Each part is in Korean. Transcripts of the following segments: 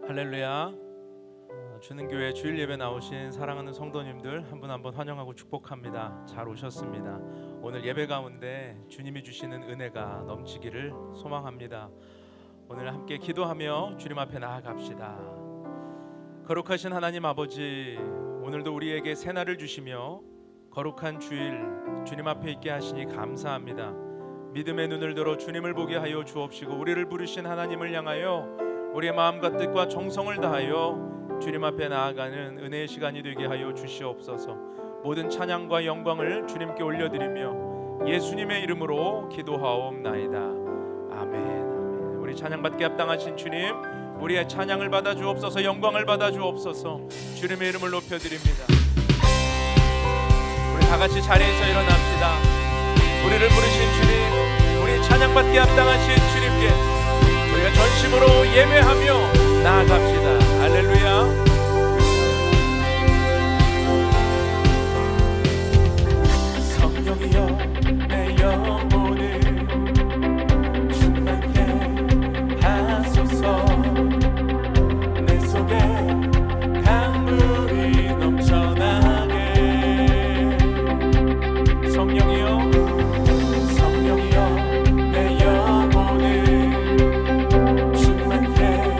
할렐루야. 주는 교회 주일 예배 나오신 사랑하는 성도님들 한 분 한 분 환영하고 축복합니다. 잘 오셨습니다. 오늘 예배 가운데 주님이 주시는 은혜가 넘치기를 소망합니다. 오늘 함께 기도하며 주님 앞에 나아갑시다. 거룩하신 하나님 아버지, 오늘도 우리에게 새날을 주시며 거룩한 주일 주님 앞에 있게 하시니 감사합니다. 믿음의 눈을 들어 주님을 보게 하여 주옵시고, 우리를 부르신 하나님을 향하여 우리의 마음과 뜻과 정성을 다하여 주님 앞에 나아가는 은혜의 시간이 되게 하여 주시옵소서. 모든 찬양과 영광을 주님께 올려드리며 예수님의 이름으로 기도하옵나이다. 아멘. 우리 찬양받게 합당하신 주님, 우리의 찬양을 받아 주옵소서. 영광을 받아 주옵소서. 주님의 이름을 높여드립니다. 우리 다같이 자리에서 일어납시다. 우리를 부르신 주님, 우리 찬양받게 합당하신 주님께 우리가 전심으로 예배하며 나아갑시다. 할렐루야. 성령이여 내 영혼을 충만케 하소서. 내 속에 강물이 넘쳐나게. 성령이여 내 영혼을 충만케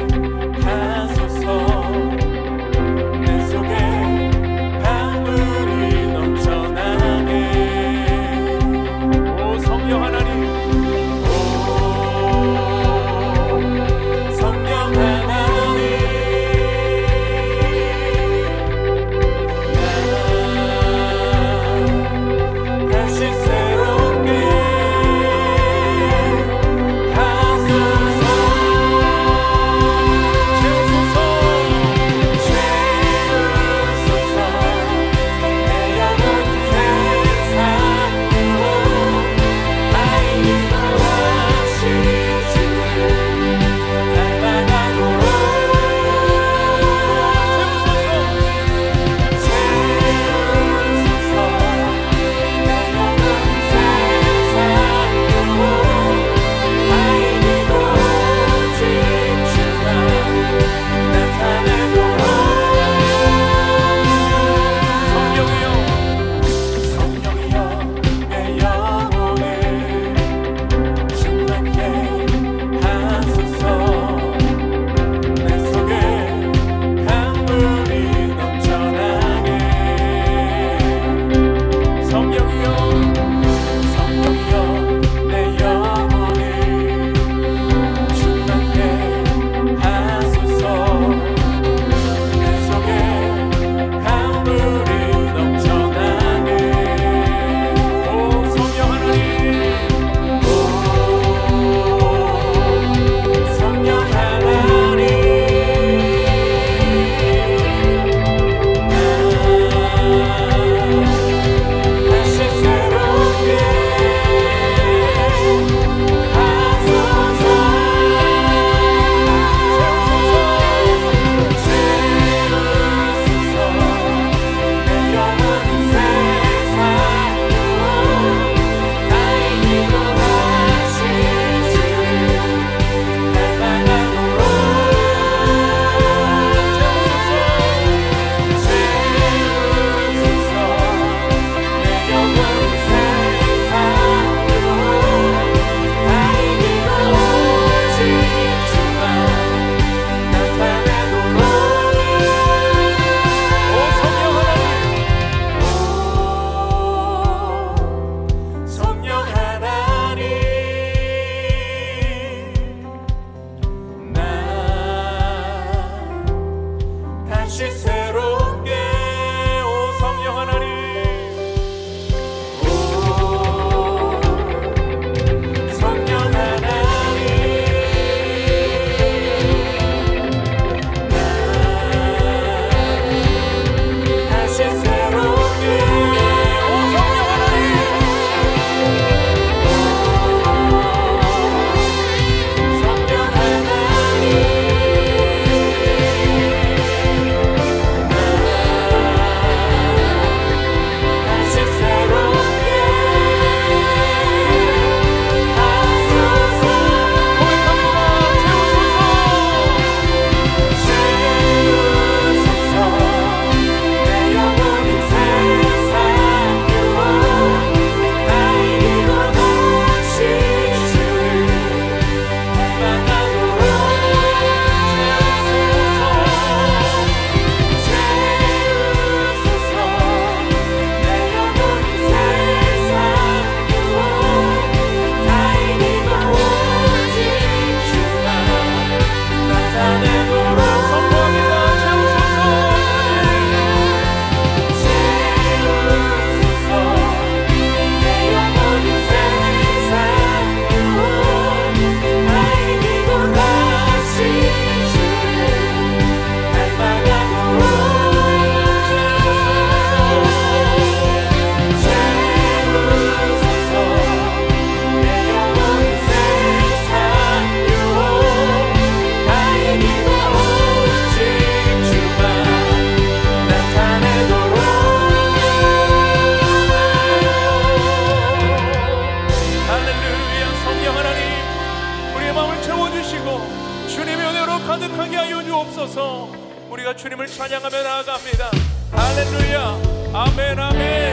우리의 마음을 채워주시고 주님의 은혜로 가득하게 하여 주옵소서. 우리가 주님을 찬양하며 나아갑니다. 할렐루야. 아멘 아멘.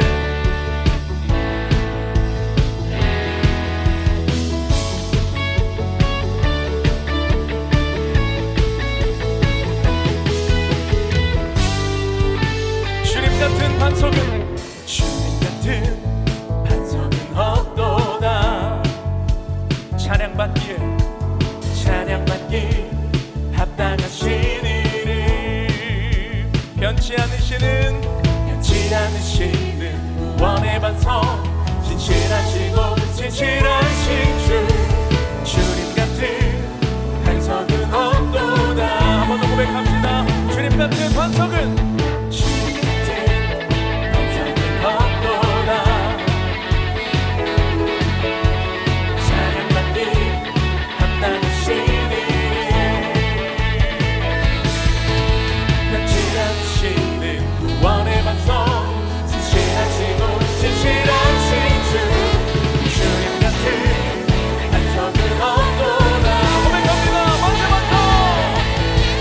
같은 반석은 주님 같은 반석은 없도다. 찬양받기에 합당하신 이름, 변치 않으시는 구원의 반석, 진실하시고 진실하신 주, 주님 같은 반석은 없도다. 한 번 더 고백합시다. 주님 같은 반석은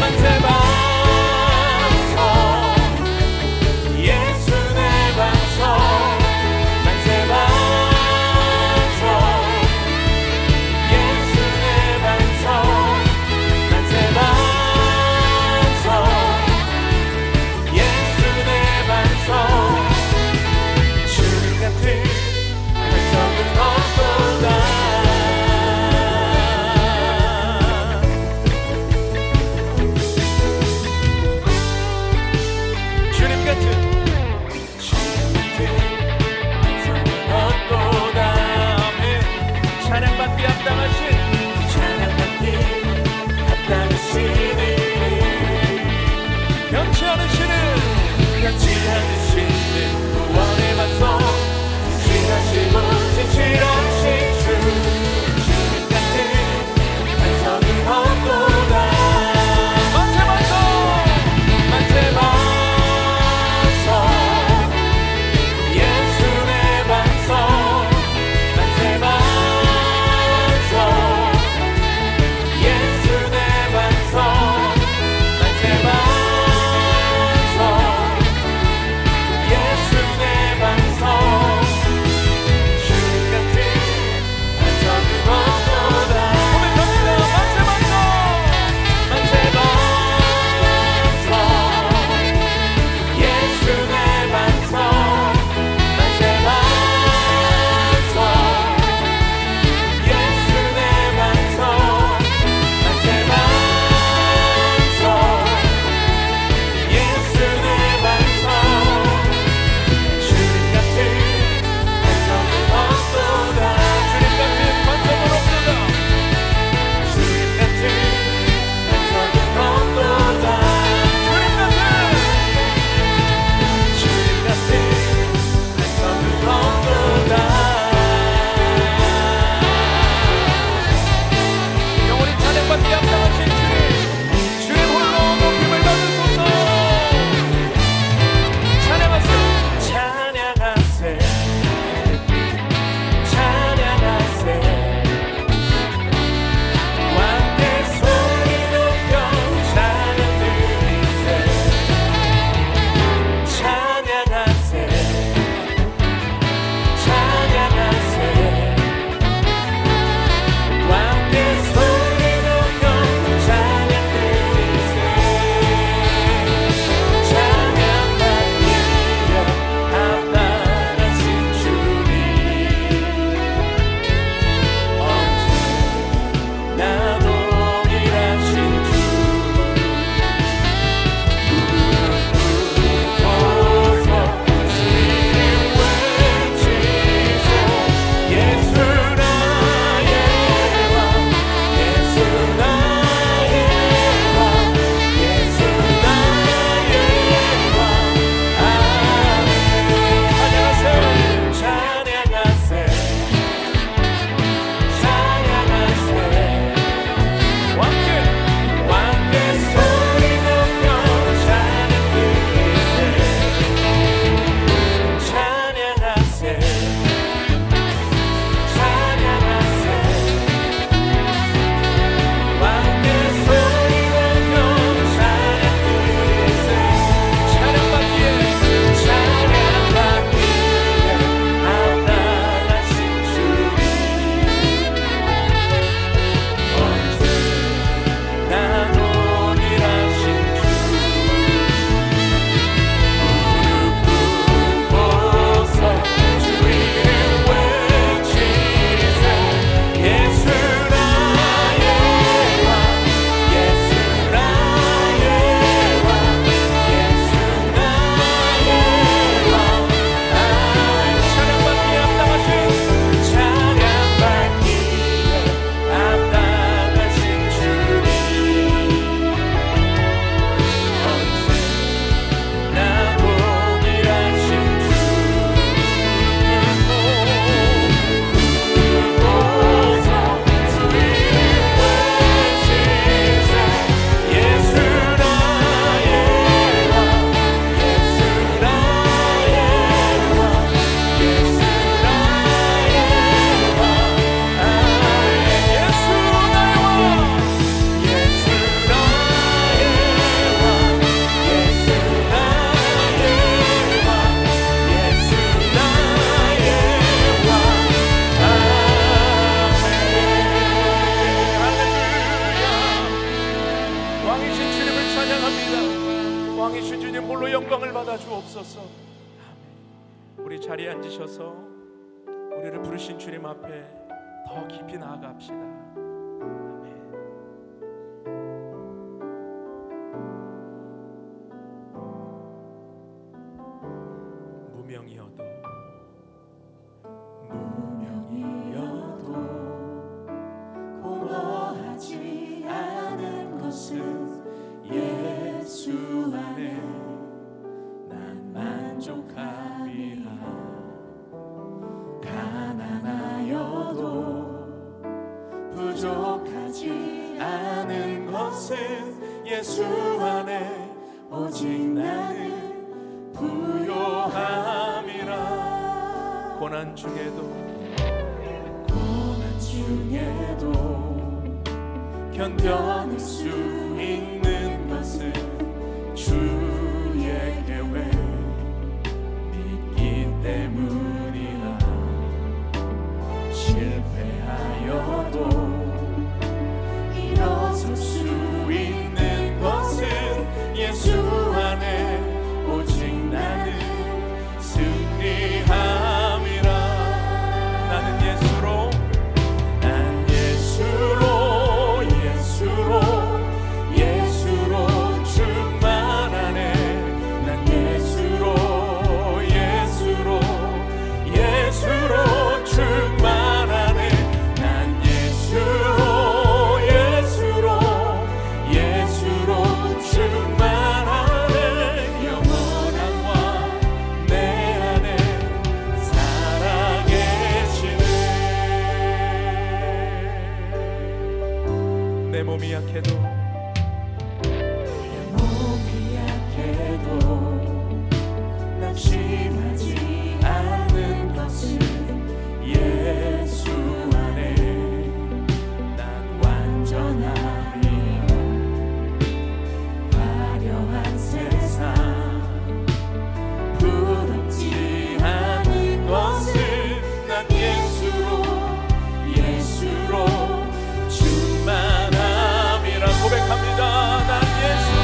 만세 반석 왕이신 주님 홀로 영광을 받아 주옵소서. 아멘. 우리 자리에 앉으셔서 우리를 부르신 주님 앞에 더 깊이 나아갑시다. 아멘. 무명이어도 공허하지 않은 것은 예수 안에 난 만족함이라. 가난하여도 부족하지 않은 것은 예수 안에 오직 나는 부요함이라. 고난 중에도 견뎌낼 수 있는 것은 주의 계획 믿기 때문이라. 실패하여도 일어설 수 있는 것은 예수 안에 오직 나는 승리함이라. 나는 예수로 충만하네. 난 예수로 충만하네. 난 예수로 충만하네. 영원한 왕 내 안에 살아계시네. 내 몸이 약해도 낙심하지 않은 것은 예수 안에 난 완전하리. 화려한 세상 부럽지 않은 것은 난 예수로 충만함이라 고백합니다. 난 예수로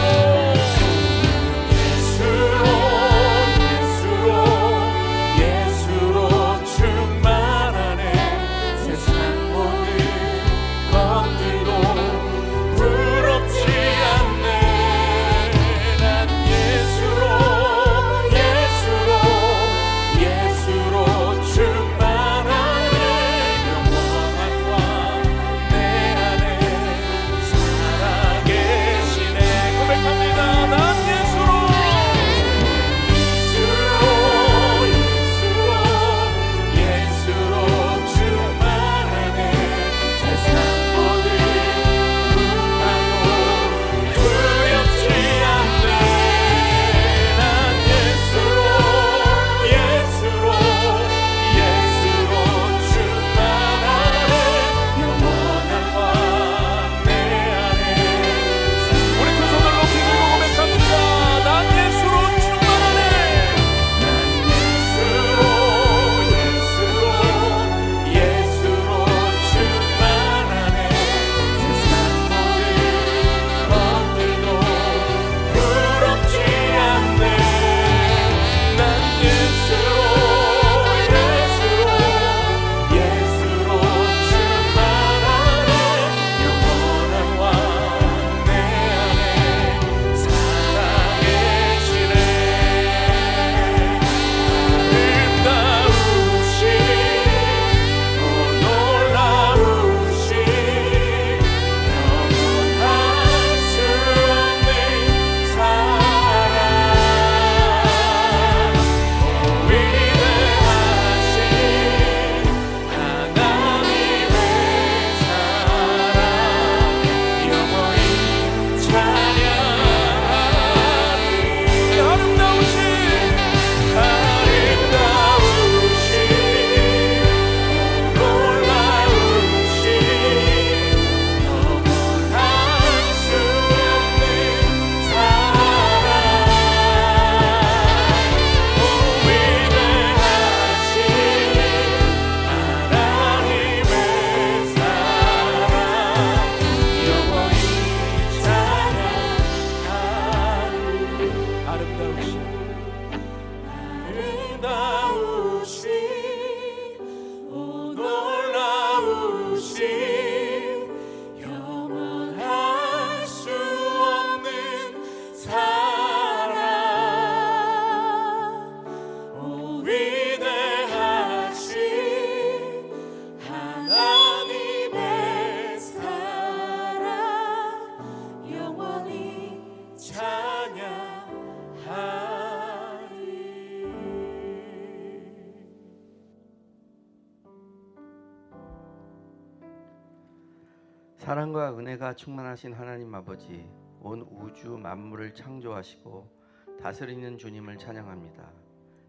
사랑과 은혜가 충만하신 하나님 아버지, 온 우주 만물을 창조하시고 다스리는 주님을 찬양합니다.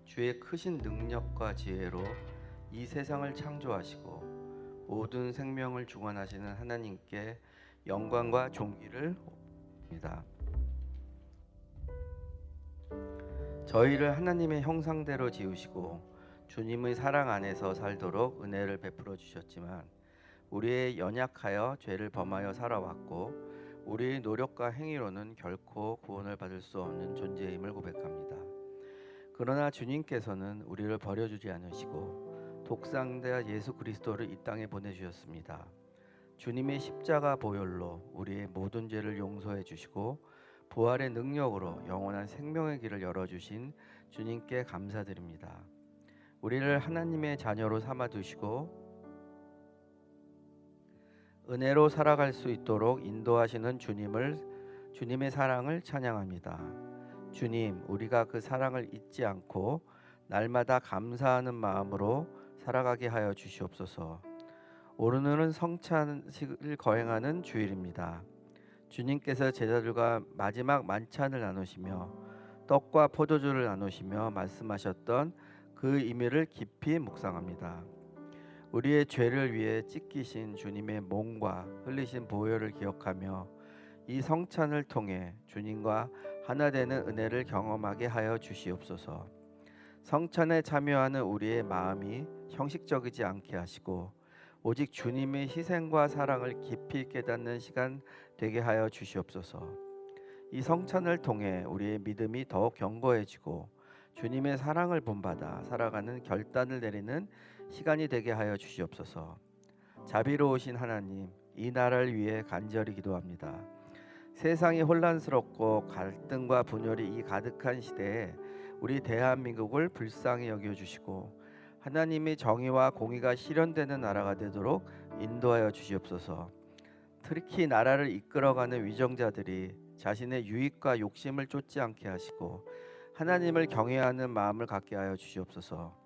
주의 크신 능력과 지혜로 이 세상을 창조하시고 모든 생명을 주관하시는 하나님께 영광과 존귀를 올립니다. 저희를 하나님의 형상대로 지으시고 주님의 사랑 안에서 살도록 은혜를 베풀어 주셨지만 우리의 연약하여 죄를 범하여 살아왔고 우리의 노력과 행위로는 결코 구원을 받을 수 없는 존재임을 고백합니다. 그러나 주님께서는 우리를 버려주지 않으시고 독생자 예수 그리스도를 이 땅에 보내주셨습니다. 주님의 십자가 보혈로 우리의 모든 죄를 용서해 주시고 부활의 능력으로 영원한 생명의 길을 열어주신 주님께 감사드립니다. 우리를 하나님의 자녀로 삼아 두시고 은혜로 살아갈 수 있도록 인도하시는 주님의 사랑을 찬양합니다. 주님, 우리가 그 사랑을 잊지 않고 날마다 감사하는 마음으로 살아가게 하여 주시옵소서. 오늘은 성찬식을 거행하는 주일입니다. 주님께서 제자들과 마지막 만찬을 나누시며 떡과 포도주를 나누시며 말씀하셨던 그 의미를 깊이 묵상합니다. 우리의 죄를 위해 찢기신 주님의 몸과 흘리신 보혈을 기억하며 이 성찬을 통해 주님과 하나 되는 은혜를 경험하게 하여 주시옵소서. 성찬에 참여하는 우리의 마음이 형식적이지 않게 하시고 오직 주님의 희생과 사랑을 깊이 깨닫는 시간 되게 하여 주시옵소서. 이 성찬을 통해 우리의 믿음이 더욱 견고해지고 주님의 사랑을 본받아 살아가는 결단을 내리는 시간이 되게 하여 주시옵소서. 자비로우신 하나님, 이 나라를 위해 간절히 기도합니다. 세상이 혼란스럽고 갈등과 분열이 이 가득한 시대에 우리 대한민국을 불쌍히 여겨주시고 하나님의 정의와 공의가 실현되는 나라가 되도록 인도하여 주시옵소서. 특히 나라를 이끌어가는 위정자들이 자신의 유익과 욕심을 쫓지 않게 하시고 하나님을 경외하는 마음을 갖게 하여 주시옵소서.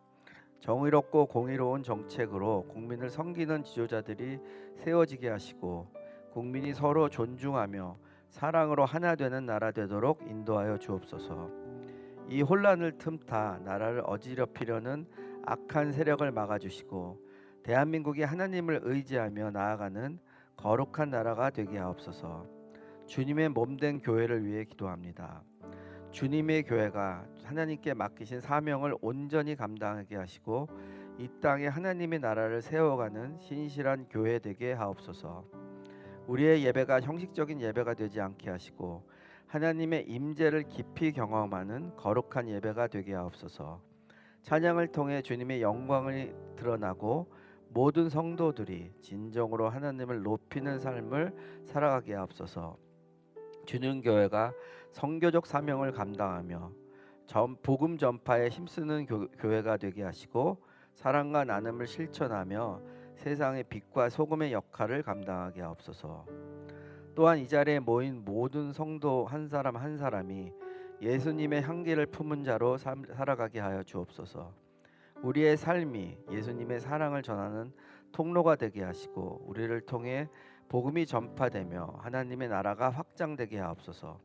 정의롭고 공의로운 정책으로 국민을 섬기는 지도자들이 세워지게 하시고 국민이 서로 존중하며 사랑으로 하나 되는 나라 되도록 인도하여 주옵소서. 이 혼란을 틈타 나라를 어지럽히려는 악한 세력을 막아주시고 대한민국이 하나님을 의지하며 나아가는 거룩한 나라가 되게 하옵소서. 주님의 몸된 교회를 위해 기도합니다. 주님의 교회가 하나님께 맡기신 사명을 온전히 감당하게 하시고 이 땅에 하나님의 나라를 세워가는 신실한 교회 되게 하옵소서. 우리의 예배가 형식적인 예배가 되지 않게 하시고 하나님의 임재를 깊이 경험하는 거룩한 예배가 되게 하옵소서. 찬양을 통해 주님의 영광이 드러나고 모든 성도들이 진정으로 하나님을 높이는 삶을 살아가게 하옵소서. 주님 교회가 선교적 사명을 감당하며 복음 전파에 힘쓰는 교회가 되게 하시고 사랑과 나눔을 실천하며 세상의 빛과 소금의 역할을 감당하게 하옵소서. 또한 이 자리에 모인 모든 성도 한 사람 한 사람이 예수님의 향기를 품은 자로 살아가게 하여 주옵소서. 우리의 삶이 예수님의 사랑을 전하는 통로가 되게 하시고 우리를 통해 복음이 전파되며 하나님의 나라가 확장되게 하옵소서.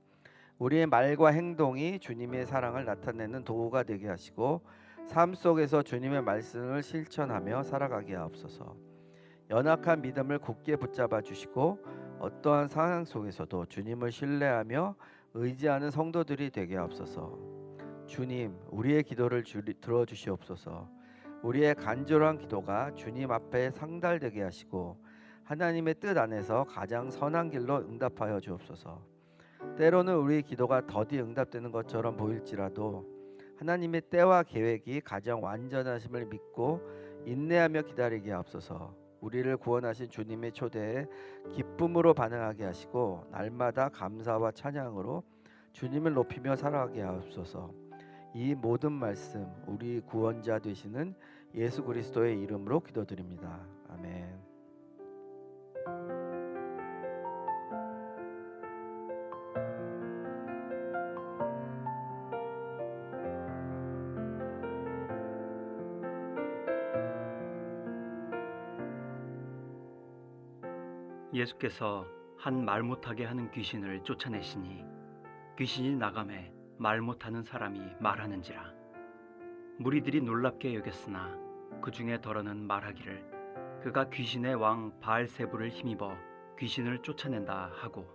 우리의 말과 행동이 주님의 사랑을 나타내는 도구가 되게 하시고 삶 속에서 주님의 말씀을 실천하며 살아가게 하옵소서. 연약한 믿음을 굳게 붙잡아 주시고 어떠한 상황 속에서도 주님을 신뢰하며 의지하는 성도들이 되게 하옵소서. 주님, 우리의 기도를 들어주시옵소서. 우리의 간절한 기도가 주님 앞에 상달되게 하시고 하나님의 뜻 안에서 가장 선한 길로 응답하여 주옵소서. 때로는 우리의 기도가 더디 응답되는 것처럼 보일지라도 하나님의 때와 계획이 가장 완전하심을 믿고 인내하며 기다리게 하옵소서. 우리를 구원하신 주님의 초대에 기쁨으로 반응하게 하시고 날마다 감사와 찬양으로 주님을 높이며 살아가게 하옵소서. 이 모든 말씀 우리 구원자 되시는 예수 그리스도의 이름으로 기도드립니다. 아멘. 예수께서 한 말 못하게 하는 귀신을 쫓아내시니 귀신이 나가매 말 못하는 사람이 말하는지라. 무리들이 놀랍게 여겼으나 그 중에 더러는 말하기를 그가 귀신의 왕 바알세불을 힘입어 귀신을 쫓아낸다 하고,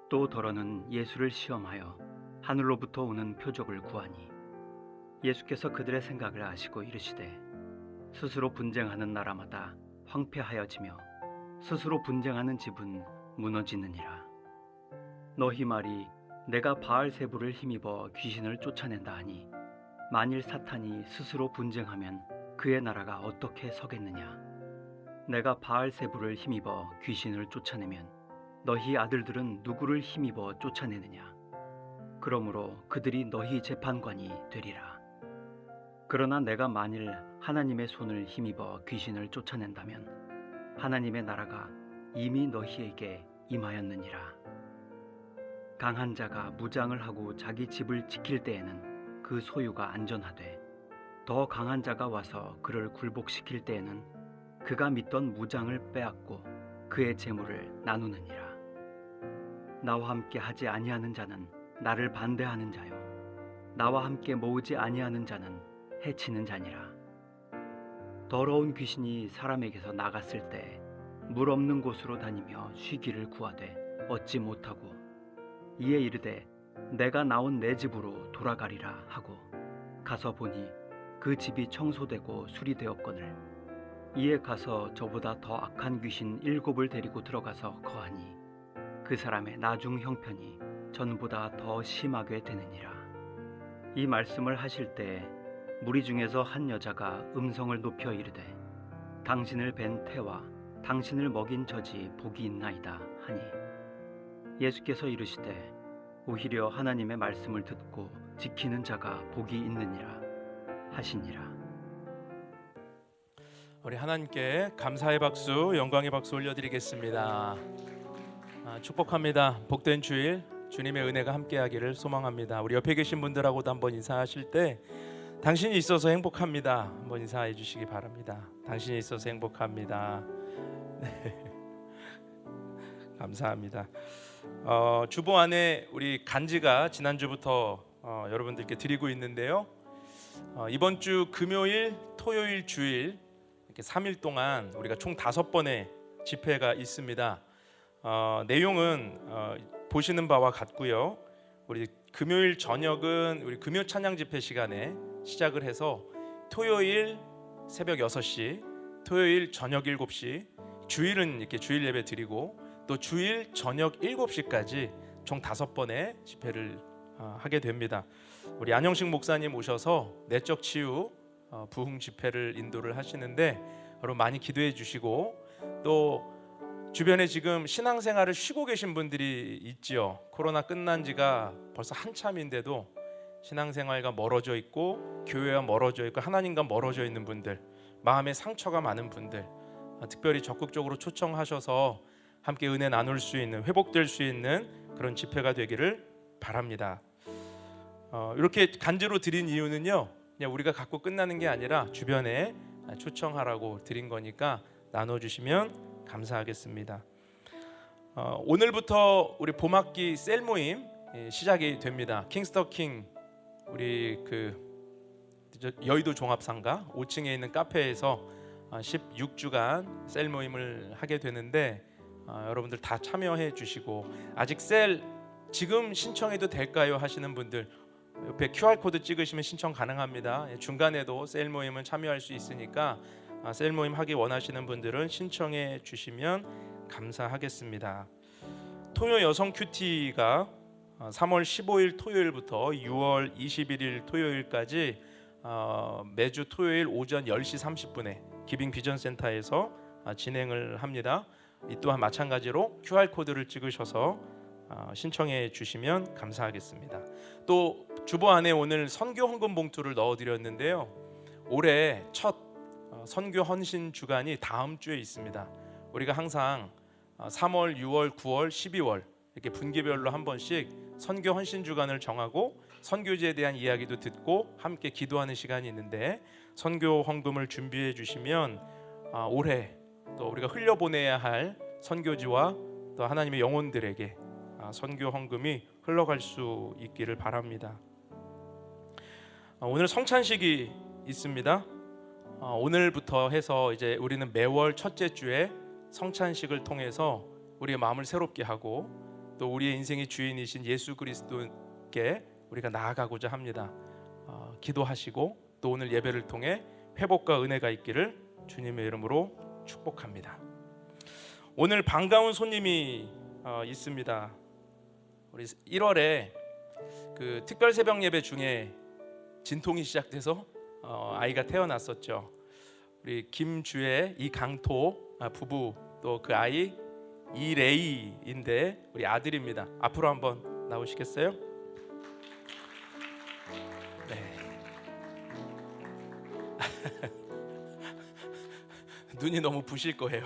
또 더러는 예수를 시험하여 하늘로부터 오는 표적을 구하니 예수께서 그들의 생각을 아시고 이르시되 스스로 분쟁하는 나라마다 황폐하여지며 스스로 분쟁하는 집은 무너지느니라. 너희 말이 내가 바알세불을 힘입어 귀신을 쫓아낸다 하니 만일 사탄이 스스로 분쟁하면 그의 나라가 어떻게 서겠느냐. 내가 바알세불을 힘입어 귀신을 쫓아내면 너희 아들들은 누구를 힘입어 쫓아내느냐. 그러므로 그들이 너희 재판관이 되리라. 그러나 내가 만일 하나님의 손을 힘입어 귀신을 쫓아낸다면 하나님의 나라가 이미 너희에게 임하였느니라. 강한 자가 무장을 하고 자기 집을 지킬 때에는 그 소유가 안전하되, 더 강한 자가 와서 그를 굴복시킬 때에는 그가 믿던 무장을 빼앗고 그의 재물을 나누느니라. 나와 함께 하지 아니하는 자는 나를 반대하는 자요, 나와 함께 모으지 아니하는 자는 해치는 자니라. 더러운 귀신이 사람에게서 나갔을 때 물 없는 곳으로 다니며 쉬기를 구하되 얻지 못하고 이에 이르되 내가 나온 내 집으로 돌아가리라 하고 가서 보니 그 집이 청소되고 수리되었거늘 이에 가서 저보다 더 악한 귀신 7을 데리고 들어가서 거하니 그 사람의 나중 형편이 전보다 더 심하게 되느니라. 이 말씀을 하실 때 무리 중에서 한 여자가 음성을 높여 이르되 당신을 뵌 태와 당신을 먹인 젖이 복이 있나이다 하니 예수께서 이르시되 오히려 하나님의 말씀을 듣고 지키는 자가 복이 있느니라 하시니라. 우리 하나님께 감사의 박수, 영광의 박수 올려드리겠습니다. 축복합니다. 복된 주일, 주님의 은혜가 함께하기를 소망합니다. 우리 옆에 계신 분들하고도 한번 인사하실 때 당신이 있어서 행복합니다. 한번 인사해 주시기 바랍니다. 당신이 있어서 행복합니다. 네. 감사합니다. 주보 안에 우리 간지가 지난주부터 여러분들께 드리고 있는데요. 이번 주 금요일, 토요일, 주일 이렇게 3일 동안 우리가 총 5번의 집회가 있습니다. 내용은 보시는 바와 같고요. 우리 금요일 저녁은 우리 금요 찬양 집회 시간에 시작을 해서 토요일 새벽 6시, 토요일 저녁 7시, 주일은 이렇게 주일 예배 드리고 또 주일 저녁 7시까지 총 5번의 집회를 하게 됩니다. 우리 안영식 목사님 오셔서 내적 치유 부흥 집회를 인도를 하시는데 여러분 많이 기도해 주시고, 또 주변에 지금 신앙생활을 쉬고 계신 분들이 있지요. 코로나 끝난 지가 벌써 한참인데도 신앙생활과 멀어져 있고 교회와 멀어져 있고 하나님과 멀어져 있는 분들, 마음에 상처가 많은 분들 특별히 적극적으로 초청하셔서 함께 은혜 나눌 수 있는, 회복될 수 있는 그런 집회가 되기를 바랍니다. 이렇게 간지로 드린 이유는요, 그냥 우리가 갖고 끝나는 게 아니라 주변에 초청하라고 드린 거니까 나눠주시면 감사하겠습니다. 오늘부터 우리 봄학기 셀 모임 시작이 됩니다. 킹스터킹 우리 여의도 종합상가 5층에 있는 카페에서 16주간 셀 모임을 하게 되는데 여러분들 다 참여해 주시고, 아직 셀 지금 신청해도 될까요 하시는 분들 옆에 QR코드 찍으시면 신청 가능합니다. 중간에도 셀 모임은 참여할 수 있으니까 셀 모임 하기 원하시는 분들은 신청해 주시면 감사하겠습니다. 토요 여성 큐티가 3월 15일 토요일부터 6월 21일 토요일까지 매주 토요일 오전 10시 30분에 기빙 비전 센터에서 진행을 합니다. 이 또한 마찬가지로 QR코드를 찍으셔서 신청해 주시면 감사하겠습니다. 또 주보 안에 오늘 선교 헌금 봉투를 넣어 드렸는데요. 올해 첫 선교 헌신 주간이 다음 주에 있습니다. 우리가 항상 3월, 6월, 9월, 12월 이렇게 분기별로 한 번씩 선교 헌신 주간을 정하고 선교지에 대한 이야기도 듣고 함께 기도하는 시간이 있는데, 선교 헌금을 준비해 주시면 올해 또 우리가 흘려보내야 할 선교지와 또 하나님의 영혼들에게 선교 헌금이 흘러갈 수 있기를 바랍니다. 오늘 성찬식이 있습니다. 오늘부터 해서 이제 우리는 매월 첫째 주에 성찬식을 통해서 우리의 마음을 새롭게 하고 또 우리의 인생의 주인이신 예수 그리스도께 우리가 나아가고자 합니다. 기도하시고 또 오늘 예배를 통해 회복과 은혜가 있기를 주님의 이름으로 축복합니다. 오늘 반가운 손님이 있습니다. 우리 1월에 그 특별 새벽 예배 중에 진통이 시작돼서 아이가 태어났었죠. 우리 김주혜 이강토 부부 또 그 아이 이레이인데 우리 아들입니다. 앞으로 한번 나오시겠어요? 네. 눈이 너무 부실 거예요.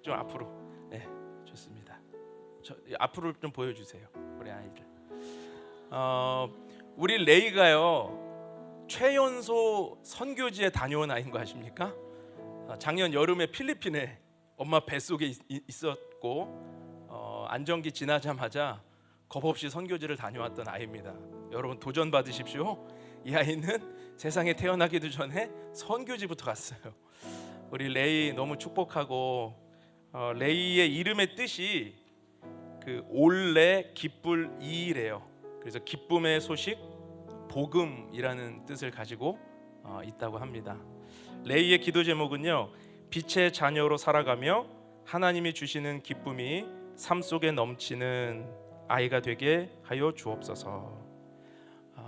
좀 앞으로. 네, 좋습니다. 앞으로 좀 보여주세요, 우리 아이들. 우리 레이가요 최연소 선교지에 다녀온 아이인 거 아십니까? 작년 여름에 필리핀에 엄마 뱃속에 있었고 안정기 지나자마자 겁없이 선교지를 다녀왔던 아이입니다. 여러분 도전 받으십시오. 이 아이는 세상에 태어나기도 전에 선교지부터 갔어요. 우리 레이 너무 축복하고 레이의 이름의 뜻이 그 올레 기쁠 이래요. 그래서 기쁨의 소식 복음이라는 뜻을 가지고 있다고 합니다. 레이의 기도 제목은요, 빛의 자녀로 살아가며 하나님이 주시는 기쁨이 삶 속에 넘치는 아이가 되게 하여 주옵소서.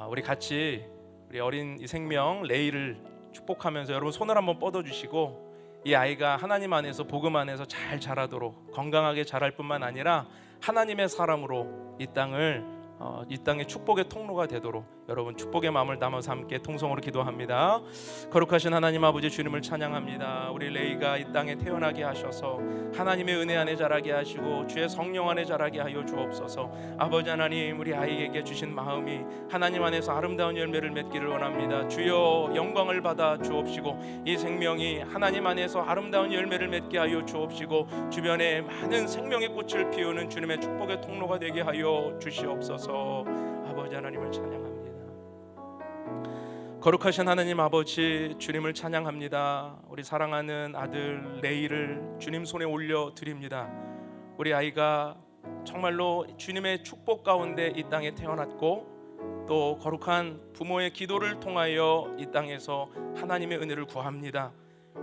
우리 같이 우리 어린 이 생명 레이를 축복하면서 여러분 손을 한번 뻗어주시고 이 아이가 하나님 안에서 복음 안에서 잘 자라도록 건강하게 자랄 뿐만 아니라 하나님의 사람으로 이 땅의 축복의 통로가 되도록 여러분 축복의 마음을 담아서 함께 통성으로 기도합니다. 거룩하신 하나님 아버지 주님을 찬양합니다. 우리 레이가 이 땅에 태어나게 하셔서 하나님의 은혜 안에 자라게 하시고 주의 성령 안에 자라게 하여 주옵소서. 아버지 하나님, 우리 아이에게 주신 마음이 하나님 안에서 아름다운 열매를 맺기를 원합니다. 주여 영광을 받아 주옵시고 이 생명이 하나님 안에서 아름다운 열매를 맺게 하여 주옵시고 주변에 많은 생명의 꽃을 피우는 주님의 축복의 통로가 되게 하여 주시옵소서. 아버지 하나님을 찬양합니다. 거룩하신 하나님 아버지 주님을 찬양합니다. 우리 사랑하는 아들 레이를 주님 손에 올려 드립니다. 우리 아이가 정말로 주님의 축복 가운데 이 땅에 태어났고 또 거룩한 부모의 기도를 통하여 이 땅에서 하나님의 은혜를 구합니다.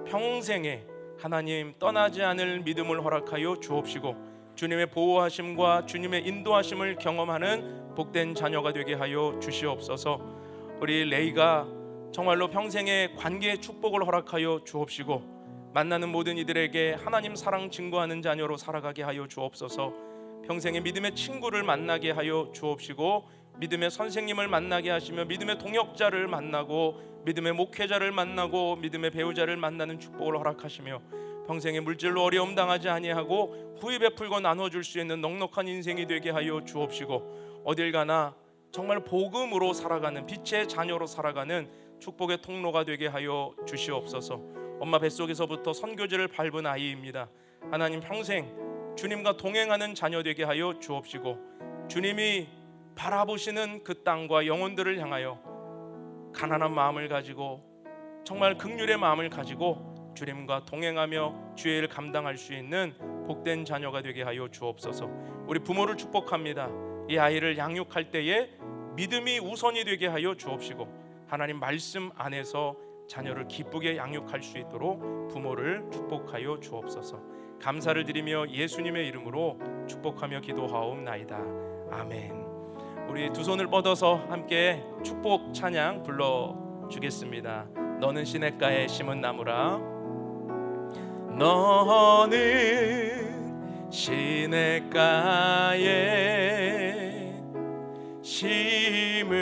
평생에 하나님 떠나지 않을 믿음을 허락하여 주옵시고 주님의 보호하심과 주님의 인도하심을 경험하는 복된 자녀가 되게 하여 주시옵소서. 우리 레이가 정말로 평생의 관계의 축복을 허락하여 주옵시고 만나는 모든 이들에게 하나님 사랑 증거하는 자녀로 살아가게 하여 주옵소서. 평생의 믿음의 친구를 만나게 하여 주옵시고 믿음의 선생님을 만나게 하시며 믿음의 동역자를 만나고 믿음의 목회자를 만나고 믿음의 배우자를 만나는 축복을 허락하시며 평생의 물질로 어려움 당하지 아니하고 후히 베풀고 나눠줄 수 있는 넉넉한 인생이 되게 하여 주옵시고 어딜 가나 정말 복음으로 살아가는 빛의 자녀로 살아가는 축복의 통로가 되게 하여 주시옵소서. 엄마 뱃속에서부터 선교지를 밟은 아이입니다. 하나님 평생 주님과 동행하는 자녀 되게 하여 주옵시고 주님이 바라보시는 그 땅과 영혼들을 향하여 가난한 마음을 가지고 정말 긍휼의 마음을 가지고 주님과 동행하며 주의 일을 감당할 수 있는 복된 자녀가 되게 하여 주옵소서. 우리 부모를 축복합니다. 이 아이를 양육할 때에 믿음이 우선이 되게 하여 주옵시고 하나님 말씀 안에서 자녀를 기쁘게 양육할 수 있도록 부모를 축복하여 주옵소서. 감사를 드리며 예수님의 이름으로 축복하며 기도하옵나이다. 아멘. 우리 두 손을 뻗어서 함께 축복 찬양 불러주겠습니다. 너는 시냇가에 심은 나무라. 너는 시냇가에 심은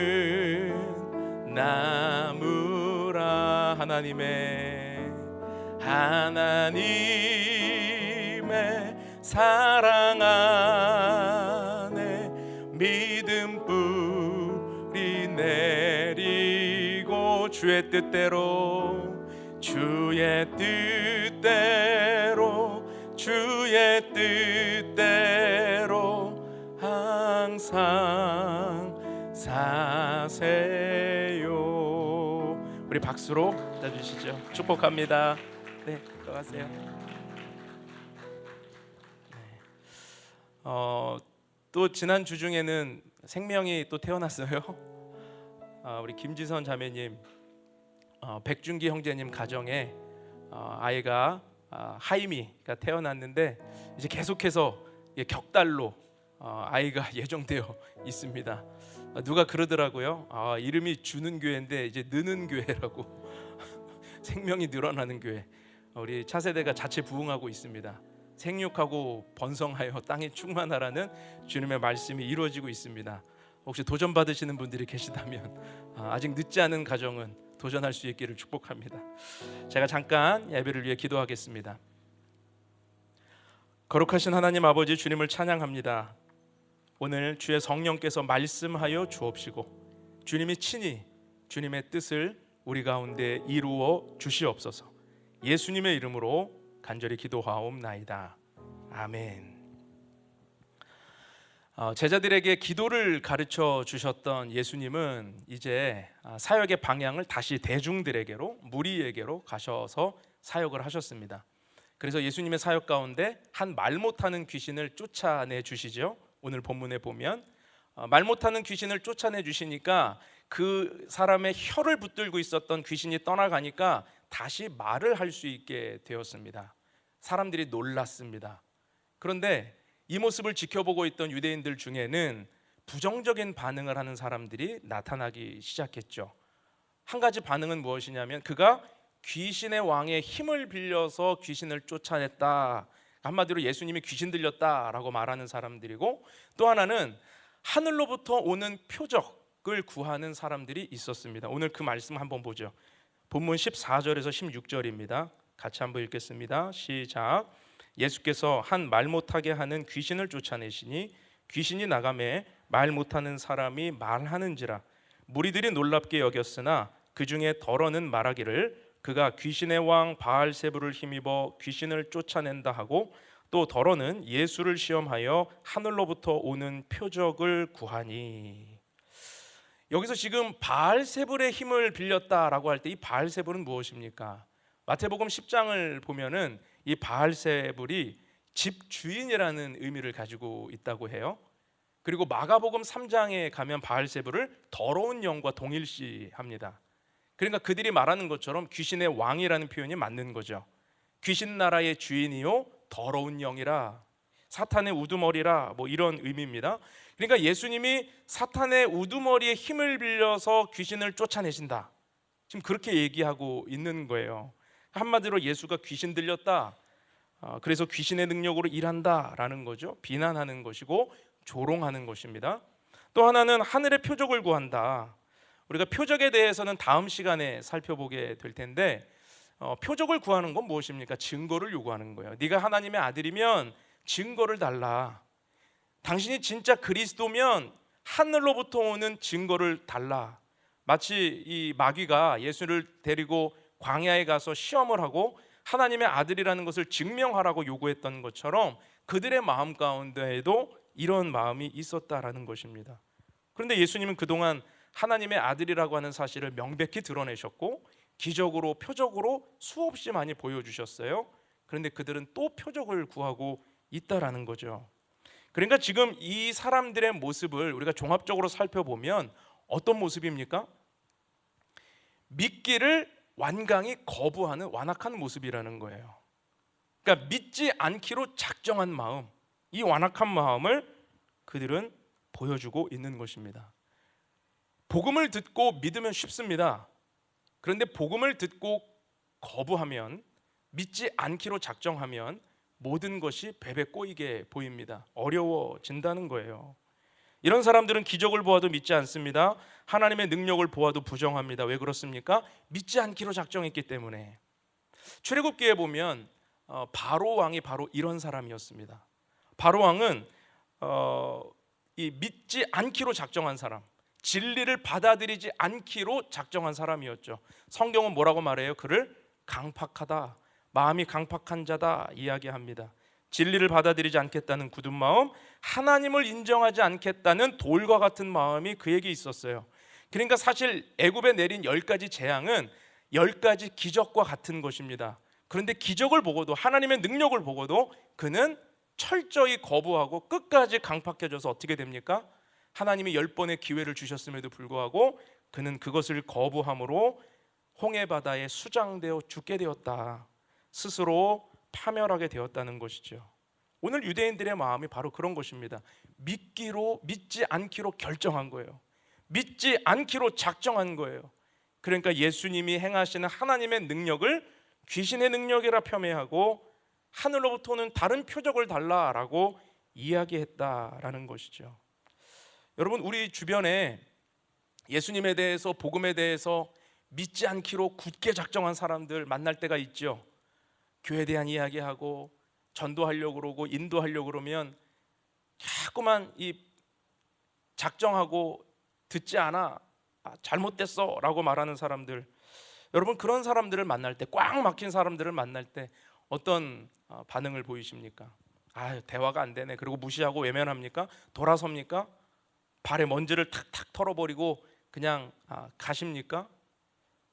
나무라. 하나님의 사랑 안에 믿음 뿌리 내리고 주의 뜻대로 주의 뜻대로 항상 사세요. 우리 박수로 따주시죠. 축복합니다. 네, 들어가세요. 네. 또 지난 주 중에는 생명이 또 태어났어요. 우리 김지선 자매님, 백준기 형제님 가정에 아이가 하임이가 태어났는데 이제 계속해서 격달로 아이가 예정되어 있습니다. 누가 그러더라고요. 이름이 주는 교회인데 이제 느는 교회라고. 생명이 늘어나는 교회. 우리 차세대가 자체 부흥하고 있습니다. 생육하고 번성하여 땅에 충만하라는 주님의 말씀이 이루어지고 있습니다. 혹시 도전 받으시는 분들이 계시다면 아직 늦지 않은 가정은 도전할 수 있기를 축복합니다. 제가 잠깐 예배를 위해 기도하겠습니다. 거룩하신 하나님 아버지, 주님을 찬양합니다. 오늘 주의 성령께서 말씀하여 주옵시고 주님이 친히 주님의 뜻을 우리 가운데 이루어 주시옵소서. 예수님의 이름으로 간절히 기도하옵나이다. 아멘. 제자들에게 기도를 가르쳐 주셨던 예수님은 이제 사역의 방향을 다시 대중들에게로, 무리에게로 가셔서 사역을 하셨습니다. 그래서 예수님의 사역 가운데 한 말 못하는 귀신을 쫓아내 주시죠. 오늘 본문에 보면 말 못하는 귀신을 쫓아내 주시니까 그 사람의 혀를 붙들고 있었던 귀신이 떠나가니까 다시 말을 할 수 있게 되었습니다. 사람들이 놀랐습니다. 그런데 이 모습을 지켜보고 있던 유대인들 중에는 부정적인 반응을 하는 사람들이 나타나기 시작했죠. 한 가지 반응은 무엇이냐면 그가 귀신의 왕의 힘을 빌려서 귀신을 쫓아냈다. 한마디로 예수님이 귀신 들렸다라고 말하는 사람들이고, 또 하나는 하늘로부터 오는 표적을 구하는 사람들이 있었습니다. 오늘 그 말씀 한번 보죠. 본문 14절에서 16절입니다. 같이 한번 읽겠습니다. 시작. 예수께서 한 말 못하게 하는 귀신을 쫓아내시니 귀신이 나가매 말 못하는 사람이 말하는지라. 무리들이 놀랍게 여겼으나 그 중에 덜어는 말하기를 그가 귀신의 왕 바알세불을 힘입어 귀신을 쫓아낸다 하고, 또 덜어는 예수를 시험하여 하늘로부터 오는 표적을 구하니. 여기서 지금 바알세불의 힘을 빌렸다라고 할 때 이 바알세불은 무엇입니까? 마태복음 10장을 보면은 이 바알세불이 집주인이라는 의미를 가지고 있다고 해요. 그리고 마가복음 3장에 가면 바알세불을 더러운 영과 동일시합니다. 그러니까 그들이 말하는 것처럼 귀신의 왕이라는 표현이 맞는 거죠. 귀신 나라의 주인이요 더러운 영이라, 사탄의 우두머리라, 뭐 이런 의미입니다. 그러니까 예수님이 사탄의 우두머리의 힘을 빌려서 귀신을 쫓아내신다, 지금 그렇게 얘기하고 있는 거예요. 한마디로 예수가 귀신 들렸다, 그래서 귀신의 능력으로 일한다라는 거죠. 비난하는 것이고 조롱하는 것입니다. 또 하나는 하늘의 표적을 구한다. 우리가 표적에 대해서는 다음 시간에 살펴보게 될 텐데, 표적을 구하는 건 무엇입니까? 증거를 요구하는 거예요. 네가 하나님의 아들이면 증거를 달라. 당신이 진짜 그리스도면 하늘로부터 오는 증거를 달라. 마치 이 마귀가 예수를 데리고 광야에 가서 시험을 하고 하나님의 아들이라는 것을 증명하라고 요구했던 것처럼 그들의 마음 가운데에도 이런 마음이 있었다라는 것입니다. 그런데 예수님은 그동안 하나님의 아들이라고 하는 사실을 명백히 드러내셨고 기적으로 표적으로 수없이 많이 보여주셨어요. 그런데 그들은 또 표적을 구하고 있다라는 거죠. 그러니까 지금 이 사람들의 모습을 우리가 종합적으로 살펴보면 어떤 모습입니까? 믿기를 완강히 거부하는 완악한 모습이라는 거예요. 그러니까 믿지 않기로 작정한 마음, 이 완악한 마음을 그들은 보여주고 있는 것입니다. 복음을 듣고 믿으면 쉽습니다. 그런데 복음을 듣고 거부하면, 믿지 않기로 작정하면 모든 것이 베베 꼬이게 보입니다. 어려워진다는 거예요. 이런 사람들은 기적을 보아도 믿지 않습니다. 하나님의 능력을 보아도 부정합니다. 왜 그렇습니까? 믿지 않기로 작정했기 때문에. 출애굽기에 보면 바로 왕이 바로 이런 사람이었습니다. 바로 왕은 이 믿지 않기로 작정한 사람, 진리를 받아들이지 않기로 작정한 사람이었죠. 성경은 뭐라고 말해요? 그를 강팍하다, 마음이 강팍한 자다 이야기합니다. 진리를 받아들이지 않겠다는 굳은 마음, 하나님을 인정하지 않겠다는 돌과 같은 마음이 그에게 있었어요. 그러니까 사실 애굽에 내린 10가지 재앙은 10가지 기적과 같은 것입니다. 그런데 기적을 보고도, 하나님의 능력을 보고도 그는 철저히 거부하고 끝까지 강팍해져서 어떻게 됩니까? 하나님이 10번의 기회를 주셨음에도 불구하고 그는 그것을 거부함으로 홍해바다에 수장되어 죽게 되었다. 스스로 파멸하게 되었다는 것이죠. 오늘 유대인들의 마음이 바로 그런 것입니다. 믿지 않기로 결정한 거예요. 믿지 않기로 작정한 거예요. 그러니까 예수님이 행하시는 하나님의 능력을 귀신의 능력이라 폄훼하고 하늘로부터는 다른 표적을 달라라고 이야기했다라는 것이죠. 여러분, 우리 주변에 예수님에 대해서, 복음에 대해서 믿지 않기로 굳게 작정한 사람들 만날 때가 있죠. 교회에 대한 이야기하고 전도하려고 그러고 인도하려고 그러면 자꾸만 이 작정하고 듣지 않아, 잘못됐어 라고 말하는 사람들. 여러분, 그런 사람들을 만날 때, 꽉 막힌 사람들을 만날 때 어떤 반응을 보이십니까? 대화가 안 되네. 그리고 무시하고 외면합니까? 돌아섭니까? 발에 먼지를 탁탁 털어버리고 그냥 가십니까?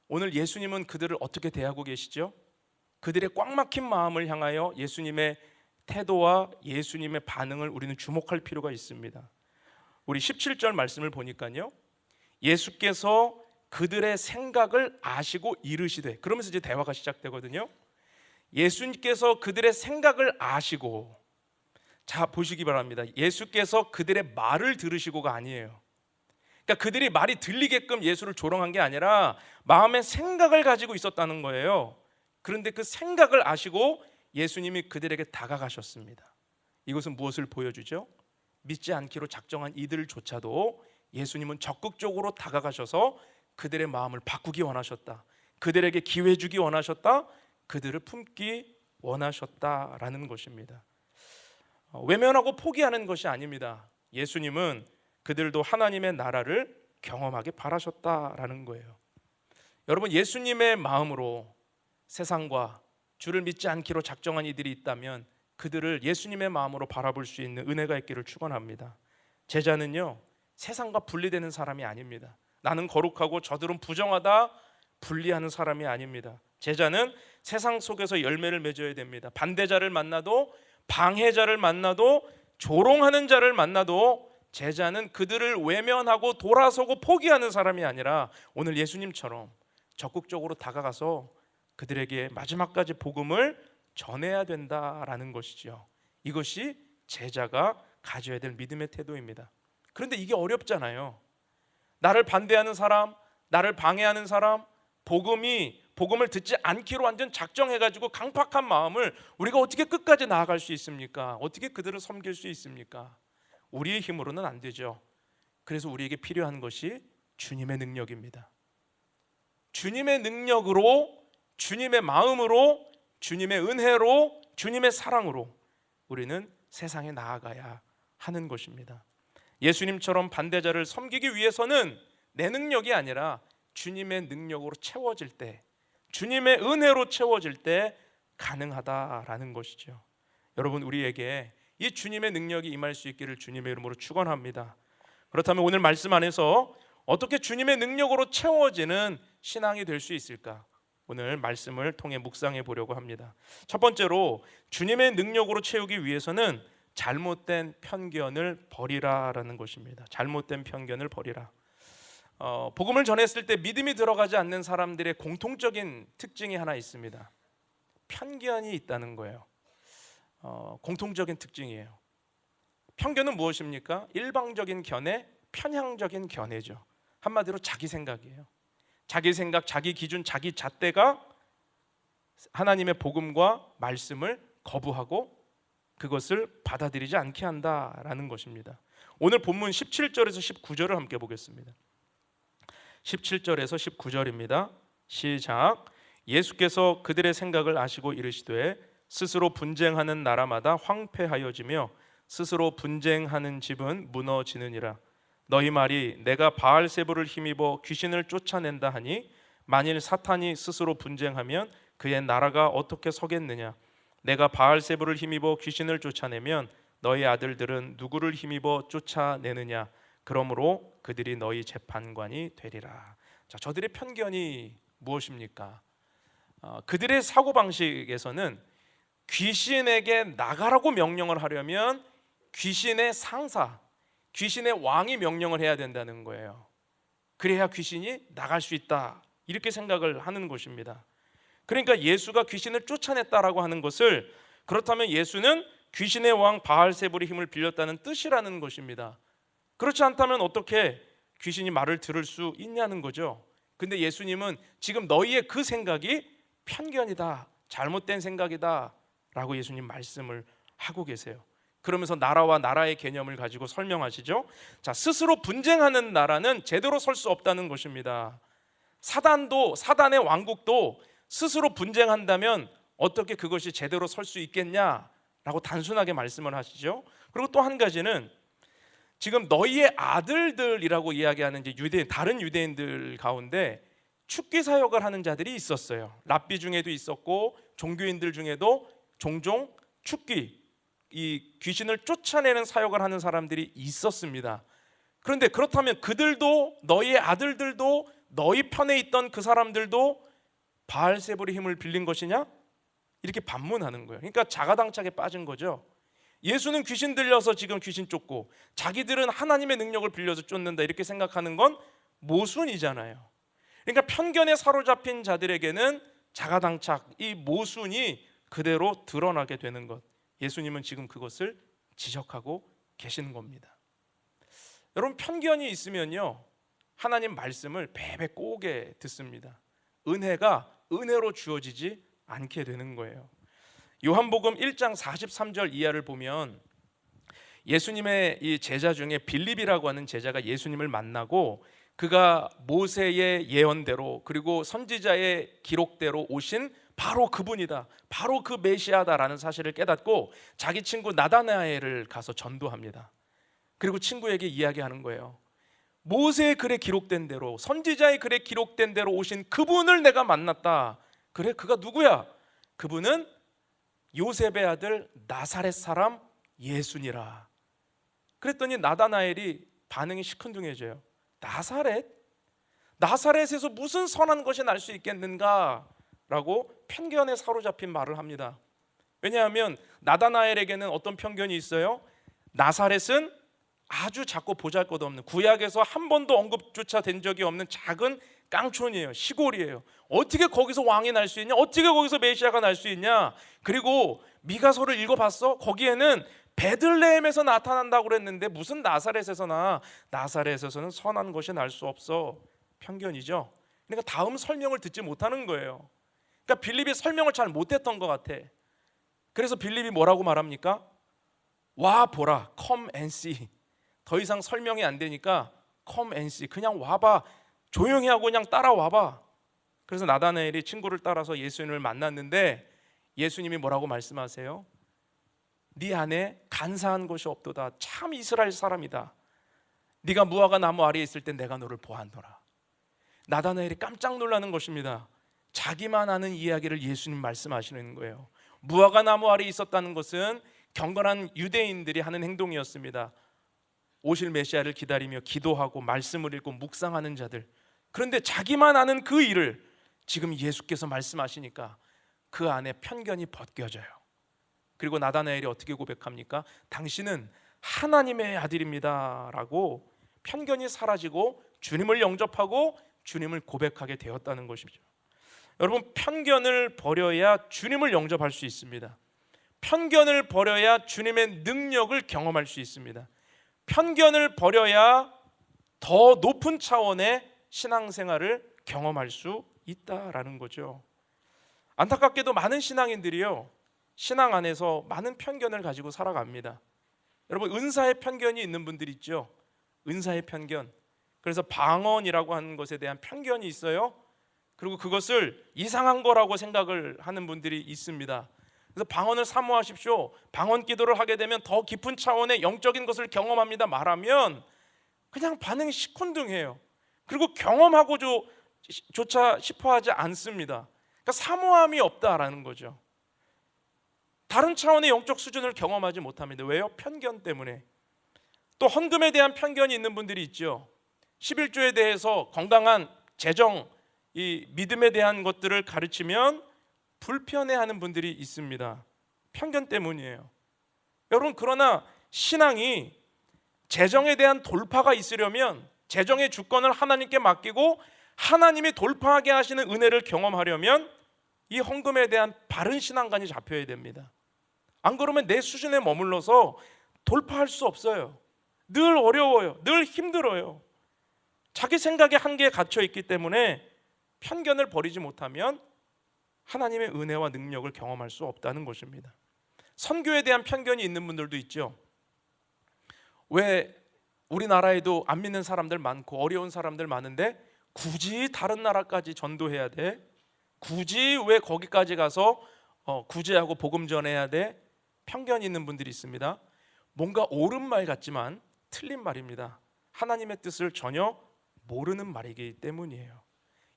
오늘 예수님은 그들을 어떻게 대하고 계시죠? 그들의 꽉 막힌 마음을 향하여 예수님의 태도와 예수님의 반응을 우리는 주목할 필요가 있습니다. 우리 17절 말씀을 보니까요, 예수께서 그들의 생각을 아시고 이르시되, 그러면서 이제 대화가 시작되거든요. 예수님께서 그들의 생각을 아시고, 자 보시기 바랍니다. 예수께서 그들의 말을 들으시고가 아니에요. 그러니까 그들이 말이 들리게끔 예수를 조롱한 게 아니라 마음의 생각을 가지고 있었다는 거예요. 그런데 그 생각을 아시고 예수님이 그들에게 다가가셨습니다. 이것은 무엇을 보여주죠? 믿지 않기로 작정한 이들조차도 예수님은 적극적으로 다가가셔서 그들의 마음을 바꾸기 원하셨다. 그들에게 기회 주기 원하셨다. 그들을 품기 원하셨다라는 것입니다. 외면하고 포기하는 것이 아닙니다. 예수님은 그들도 하나님의 나라를 경험하게 바라셨다라는 거예요. 여러분, 예수님의 마음으로 세상과 주를 믿지 않기로 작정한 이들이 있다면 그들을 예수님의 마음으로 바라볼 수 있는 은혜가 있기를 축원합니다. 제자는요, 세상과 분리되는 사람이 아닙니다. 나는 거룩하고 저들은 부정하다 분리하는 사람이 아닙니다. 제자는 세상 속에서 열매를 맺어야 됩니다. 반대자를 만나도, 방해자를 만나도, 조롱하는 자를 만나도 제자는 그들을 외면하고 돌아서고 포기하는 사람이 아니라 오늘 예수님처럼 적극적으로 다가가서 그들에게 마지막까지 복음을 전해야 된다라는 것이죠. 이것이 제자가 가져야 될 믿음의 태도입니다. 그런데 이게 어렵잖아요. 나를 반대하는 사람, 나를 방해하는 사람, 복음을 듣지 않기로 완전 작정해가지고 강팍한 마음을 우리가 어떻게 끝까지 나아갈 수 있습니까? 어떻게 그들을 섬길 수 있습니까? 우리의 힘으로는 안 되죠. 그래서 우리에게 필요한 것이 주님의 능력입니다. 주님의 능력으로, 주님의 마음으로, 주님의 은혜로, 주님의 사랑으로 우리는 세상에 나아가야 하는 것입니다. 예수님처럼 반대자를 섬기기 위해서는 내 능력이 아니라 주님의 능력으로 채워질 때, 주님의 은혜로 채워질 때 가능하다라는 것이죠. 여러분, 우리에게 이 주님의 능력이 임할 수 있기를 주님의 이름으로 축원합니다. 그렇다면 오늘 말씀 안에서 어떻게 주님의 능력으로 채워지는 신앙이 될 수 있을까? 오늘 말씀을 통해 묵상해 보려고 합니다. 첫 번째로, 주님의 능력으로 채우기 위해서는 잘못된 편견을 버리라라는 것입니다. 잘못된 편견을 버리라. 복음을 전했을 때 믿음이 들어가지 않는 사람들의 공통적인 특징이 하나 있습니다. 편견이 있다는 거예요. 공통적인 특징이에요. 편견은 무엇입니까? 일방적인 견해, 편향적인 견해죠. 한마디로 자기 생각이에요. 자기 생각, 자기 기준, 자기 잣대가 하나님의 복음과 말씀을 거부하고 그것을 받아들이지 않게 한다라는 것입니다. 오늘 본문 17절에서 19절을 함께 보겠습니다. 17절에서 19절입니다. 시작. 예수께서 그들의 생각을 아시고 이르시되 스스로 분쟁하는 나라마다 황폐하여지며 스스로 분쟁하는 집은 무너지느니라. 너희 말이 내가 바알세불을 힘입어 귀신을 쫓아낸다 하니 만일 사탄이 스스로 분쟁하면 그의 나라가 어떻게 서겠느냐. 내가 바알세불을 힘입어 귀신을 쫓아내면 너희 아들들은 누구를 힘입어 쫓아내느냐? 그러므로 그들이 너희 재판관이 되리라. 자, 저들의 편견이 무엇입니까? 그들의 사고방식에서는 귀신에게 나가라고 명령을 하려면 귀신의 상사, 귀신의 왕이 명령을 해야 된다는 거예요. 그래야 귀신이 나갈 수 있다, 이렇게 생각을 하는 것입니다. 그러니까 예수가 귀신을 쫓아냈다라고 하는 것을, 그렇다면 예수는 귀신의 왕 바알세불의 힘을 빌렸다는 뜻이라는 것입니다. 그렇지 않다면 어떻게 귀신이 말을 들을 수 있냐는 거죠. 근데 예수님은 지금 너희의 그 생각이 편견이다, 잘못된 생각이다 라고 예수님 말씀을 하고 계세요. 그러면서 나라와 나라의 개념을 가지고 설명하시죠. 자, 스스로 분쟁하는 나라는 제대로 설 수 없다는 것입니다. 사단의 왕국도 스스로 분쟁한다면 어떻게 그것이 제대로 설 수 있겠냐라고 단순하게 말씀을 하시죠. 그리고 또 한 가지는 지금 너희의 아들들이라고 이야기하는 이제 유대인, 다른 유대인들 가운데 축기 사역을 하는 자들이 있었어요. 랍비 중에도 있었고 종교인들 중에도 종종 축기, 이 귀신을 쫓아내는 사역을 하는 사람들이 있었습니다. 그런데 그렇다면 그들도, 너희의 아들들도, 너희 편에 있던 그 사람들도 바알세불의 힘을 빌린 것이냐? 이렇게 반문하는 거예요. 그러니까 자가당착에 빠진 거죠. 예수는 귀신 들려서 지금 귀신 쫓고 자기들은 하나님의 능력을 빌려서 쫓는다, 이렇게 생각하는 건 모순이잖아요. 그러니까 편견에 사로잡힌 자들에게는 자가당착, 이 모순이 그대로 드러나게 되는 것, 예수님은 지금 그것을 지적하고 계시는 겁니다. 여러분, 편견이 있으면요, 하나님 말씀을 베베 꼬게 듣습니다. 은혜가 은혜로 주어지지 않게 되는 거예요. 요한복음 1장 43절 이하를 보면 예수님의 이 제자 중에 빌립이라고 하는 제자가 예수님을 만나고 그가 모세의 예언대로 그리고 선지자의 기록대로 오신 바로 그분이다, 바로 그 메시아다라는 사실을 깨닫고 자기 친구 나다나엘을 가서 전도합니다. 그리고 친구에게 이야기하는 거예요. 모세의 글에 기록된 대로, 선지자의 글에 기록된 대로 오신 그분을 내가 만났다. 그래, 그가 누구야? 그분은 요셉의 아들 나사렛 사람 예수니라. 그랬더니 나다나엘이 반응이 시큰둥해져요. 나사렛에서 무슨 선한 것이 날 수 있겠는가? 라고 편견에 사로잡힌 말을 합니다. 왜냐하면 나다나엘에게는 어떤 편견이 있어요? 나사렛은 아주 작고 보잘것없는, 구약에서 한 번도 언급조차 된 적이 없는 작은 깡촌이에요. 시골이에요. 어떻게 거기서 왕이 날 수 있냐? 어떻게 거기서 메시아가 날 수 있냐? 그리고 미가서를 읽어봤어? 거기에는 베들레헴에서 나타난다고 그랬는데 무슨 나사렛에서나, 나사렛에서는 선한 것이 날 수 없어. 편견이죠. 그러니까 다음 설명을 듣지 못하는 거예요. 그러니까 빌립이 설명을 잘 못했던 것 같아. 그래서 빌립이 뭐라고 말합니까? 와 보라, come and see. 더 이상 설명이 안 되니까 come and see, 그냥 와봐, 조용히 하고 그냥 따라와봐. 그래서 나다나엘이 친구를 따라서 예수님을 만났는데 예수님이 뭐라고 말씀하세요? 네 안에 간사한 것이 없도다. 참 이스라엘 사람이다. 네가 무화과 나무 아래에 있을 때 내가 너를 보았노라. 나다나엘이 깜짝 놀라는 것입니다. 자기만 아는 이야기를 예수님 말씀하시는 거예요. 무화과 나무 아래에 있었다는 것은 경건한 유대인들이 하는 행동이었습니다. 오실 메시아를 기다리며 기도하고 말씀을 읽고 묵상하는 자들. 그런데 자기만 아는 그 일을 지금 예수께서 말씀하시니까 그 안에 편견이 벗겨져요. 그리고 나다나엘이 어떻게 고백합니까? 당신은 하나님의 아들입니다 라고 편견이 사라지고 주님을 영접하고 주님을 고백하게 되었다는 것이죠. 여러분, 편견을 버려야 주님을 영접할 수 있습니다. 편견을 버려야 주님의 능력을 경험할 수 있습니다. 편견을 버려야 더 높은 차원의 신앙생활을 경험할 수 있다라는 거죠. 안타깝게도 많은 신앙인들이요, 신앙 안에서 많은 편견을 가지고 살아갑니다. 여러분, 은사의 편견이 있는 분들 있죠. 은사의 편견. 그래서 방언이라고 하는 것에 대한 편견이 있어요. 그리고 그것을 이상한 거라고 생각을 하는 분들이 있습니다. 그래서 방언을 사모하십시오. 방언 기도를 하게 되면 더 깊은 차원의 영적인 것을 경험합니다 말하면 그냥 반응이 시큰둥해요. 그리고 경험하고조차 싶어하지 않습니다. 그러니까 사모함이 없다라는 거죠. 다른 차원의 영적 수준을 경험하지 못합니다. 왜요? 편견 때문에. 또 헌금에 대한 편견이 있는 분들이 있죠. 11조에 대해서 건강한 재정, 이 믿음에 대한 것들을 가르치면 불편해하는 분들이 있습니다. 편견 때문이에요. 여러분, 그러나 신앙이 재정에 대한 돌파가 있으려면 재정의 주권을 하나님께 맡기고 하나님이 돌파하게 하시는 은혜를 경험하려면 이 헌금에 대한 바른 신앙관이 잡혀야 됩니다. 안 그러면 내 수준에 머물러서 돌파할 수 없어요. 늘 어려워요. 늘 힘들어요. 자기 생각의 한계에 갇혀 있기 때문에 편견을 버리지 못하면 하나님의 은혜와 능력을 경험할 수 없다는 것입니다. 선교에 대한 편견이 있는 분들도 있죠. 왜 우리나라에도 안 믿는 사람들 많고 어려운 사람들 많은데 굳이 다른 나라까지 전도해야 돼? 굳이 왜 거기까지 가서 구제하고 복음 전해야 돼? 편견이 있는 분들이 있습니다. 뭔가 옳은 말 같지만 틀린 말입니다. 하나님의 뜻을 전혀 모르는 말이기 때문이에요.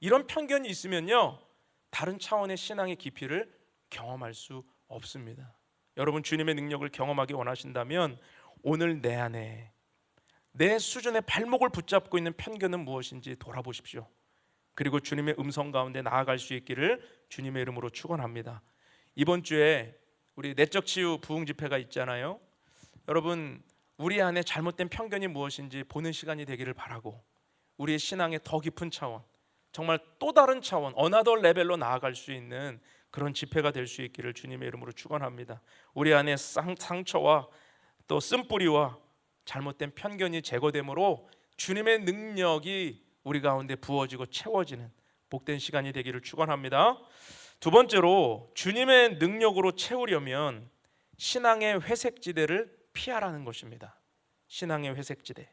이런 편견이 있으면요, 다른 차원의 신앙의 깊이를 경험할 수 없습니다. 여러분, 주님의 능력을 경험하기 원하신다면 오늘 내 안에 내 수준의 발목을 붙잡고 있는 편견은 무엇인지 돌아보십시오. 그리고 주님의 음성 가운데 나아갈 수 있기를 주님의 이름으로 축원합니다. 이번 주에 우리 내적 치유 부흥 집회가 있잖아요. 여러분, 우리 안에 잘못된 편견이 무엇인지 보는 시간이 되기를 바라고 우리의 신앙의 더 깊은 차원, 정말 또 다른 차원, 어나더 레벨로 나아갈 수 있는 그런 집회가 될 수 있기를 주님의 이름으로 축원합니다. 우리 안에 상처와 또 쓴뿌리와 잘못된 편견이 제거되므로 주님의 능력이 우리 가운데 부어지고 채워지는 복된 시간이 되기를 축원합니다. 두 번째로, 주님의 능력으로 채우려면 신앙의 회색지대를 피하라는 것입니다. 신앙의 회색지대.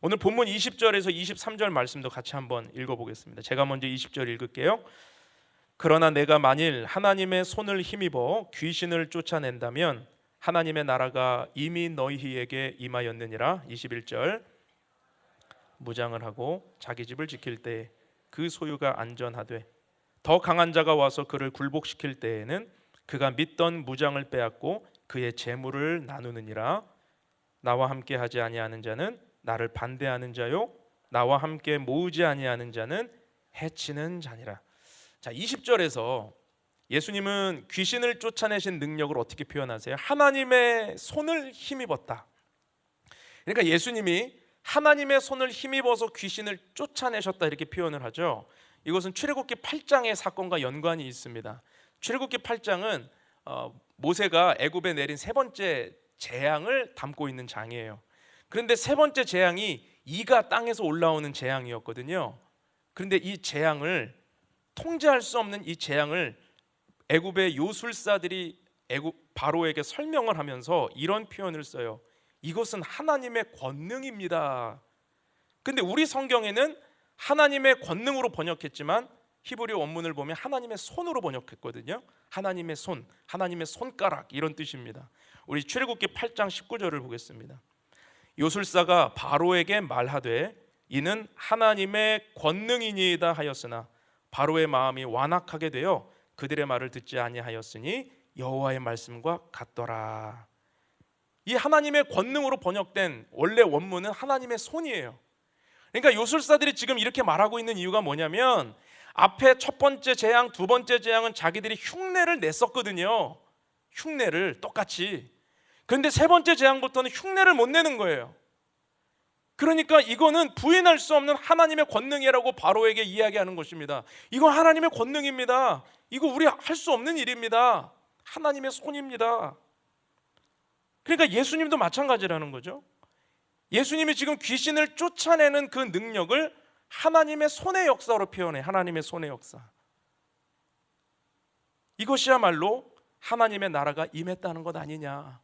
오늘 본문 20절에서 23절 말씀도 같이 한번 읽어보겠습니다. 제가 먼저 20절 읽을게요. 그러나 내가 만일 하나님의 손을 힘입어 귀신을 쫓아낸다면 하나님의 나라가 이미 너희에게 임하였느니라. 21절, 무장을 하고 자기 집을 지킬 때에 그 소유가 안전하되 더 강한 자가 와서 그를 굴복시킬 때에는 그가 믿던 무장을 빼앗고 그의 재물을 나누느니라. 나와 함께 하지 아니하는 자는 나를 반대하는 자요, 나와 함께 모으지 아니하는 자는 해치는 자니라. 자, 20절에서 예수님은 귀신을 쫓아내신 능력을 어떻게 표현하세요? 하나님의 손을 힘입었다. 그러니까 예수님이 하나님의 손을 힘입어서 귀신을 쫓아내셨다, 이렇게 표현을 하죠. 이것은 출애굽기 8장의 사건과 연관이 있습니다. 출애굽기 8장은 모세가 애굽에 내린 세 번째 재앙을 담고 있는 장이에요. 그런데 세 번째 재앙이 이가 땅에서 올라오는 재앙이었거든요. 그런데 이 재앙을 통제할 수 없는 이 재앙을 애굽의 요술사들이 애굽 바로에게 설명을 하면서 이런 표현을 써요. 이것은 하나님의 권능입니다. 근데 우리 성경에는 하나님의 권능으로 번역했지만 히브리 원문을 보면 하나님의 손으로 번역했거든요. 하나님의 손, 하나님의 손가락, 이런 뜻입니다. 우리 출애굽기 8장 19절을 보겠습니다. 요술사가 바로에게 말하되 이는 하나님의 권능이니이다 하였으나 바로의 마음이 완악하게 되어 그들의 말을 듣지 아니하였으니 여호와의 말씀과 같더라. 이 하나님의 권능으로 번역된 원래 원문은 하나님의 손이에요. 그러니까 요술사들이 지금 이렇게 말하고 있는 이유가 뭐냐면 앞에 첫 번째 재앙, 두 번째 재앙은 자기들이 흉내를 냈었거든요. 흉내를 똑같이. 그런데 세 번째 재앙부터는 흉내를 못 내는 거예요. 그러니까 이거는 부인할 수 없는 하나님의 권능이라고 바로에게 이야기하는 것입니다. 이건 하나님의 권능입니다. 이거 우리 할 수 없는 일입니다. 하나님의 손입니다. 그러니까 예수님도 마찬가지라는 거죠. 예수님이 지금 귀신을 쫓아내는 그 능력을 하나님의 손의 역사로 표현해. 하나님의 손의 역사. 이것이야말로 하나님의 나라가 임했다는 것 아니냐.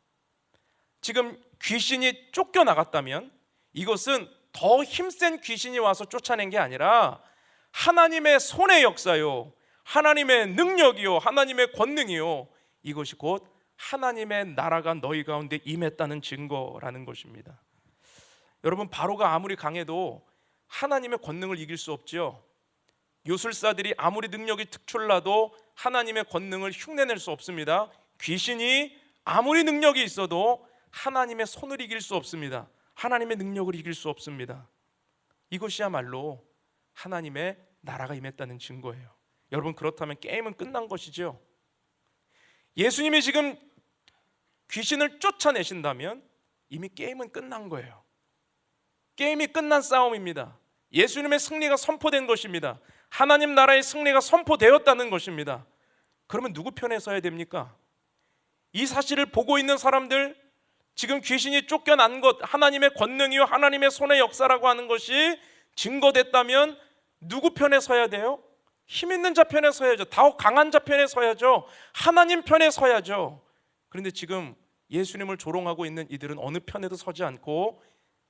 지금 귀신이 쫓겨나갔다면 이것은 더 힘센 귀신이 와서 쫓아낸 게 아니라 하나님의 손의 역사요, 하나님의 능력이요, 하나님의 권능이요, 이것이 곧 하나님의 나라가 너희 가운데 임했다는 증거라는 것입니다. 여러분, 바로가 아무리 강해도 하나님의 권능을 이길 수 없죠. 요술사들이 아무리 능력이 특출나도 하나님의 권능을 흉내낼 수 없습니다. 귀신이 아무리 능력이 있어도 하나님의 손을 이길 수 없습니다. 하나님의 능력을 이길 수 없습니다. 이것이야말로 하나님의 나라가 임했다는 증거예요. 여러분, 그렇다면 게임은 끝난 것이죠. 예수님이 지금 귀신을 쫓아내신다면 이미 게임은 끝난 거예요. 게임이 끝난 싸움입니다. 예수님의 승리가 선포된 것입니다. 하나님 나라의 승리가 선포되었다는 것입니다. 그러면 누구 편에 서야 됩니까? 이 사실을 보고 있는 사람들, 지금 귀신이 쫓겨난 것, 하나님의 권능이요 하나님의 손의 역사라고 하는 것이 증거됐다면 누구 편에 서야 돼요? 힘 있는 자 편에 서야죠. 더 강한 자 편에 서야죠. 하나님 편에 서야죠. 그런데 지금 예수님을 조롱하고 있는 이들은 어느 편에도 서지 않고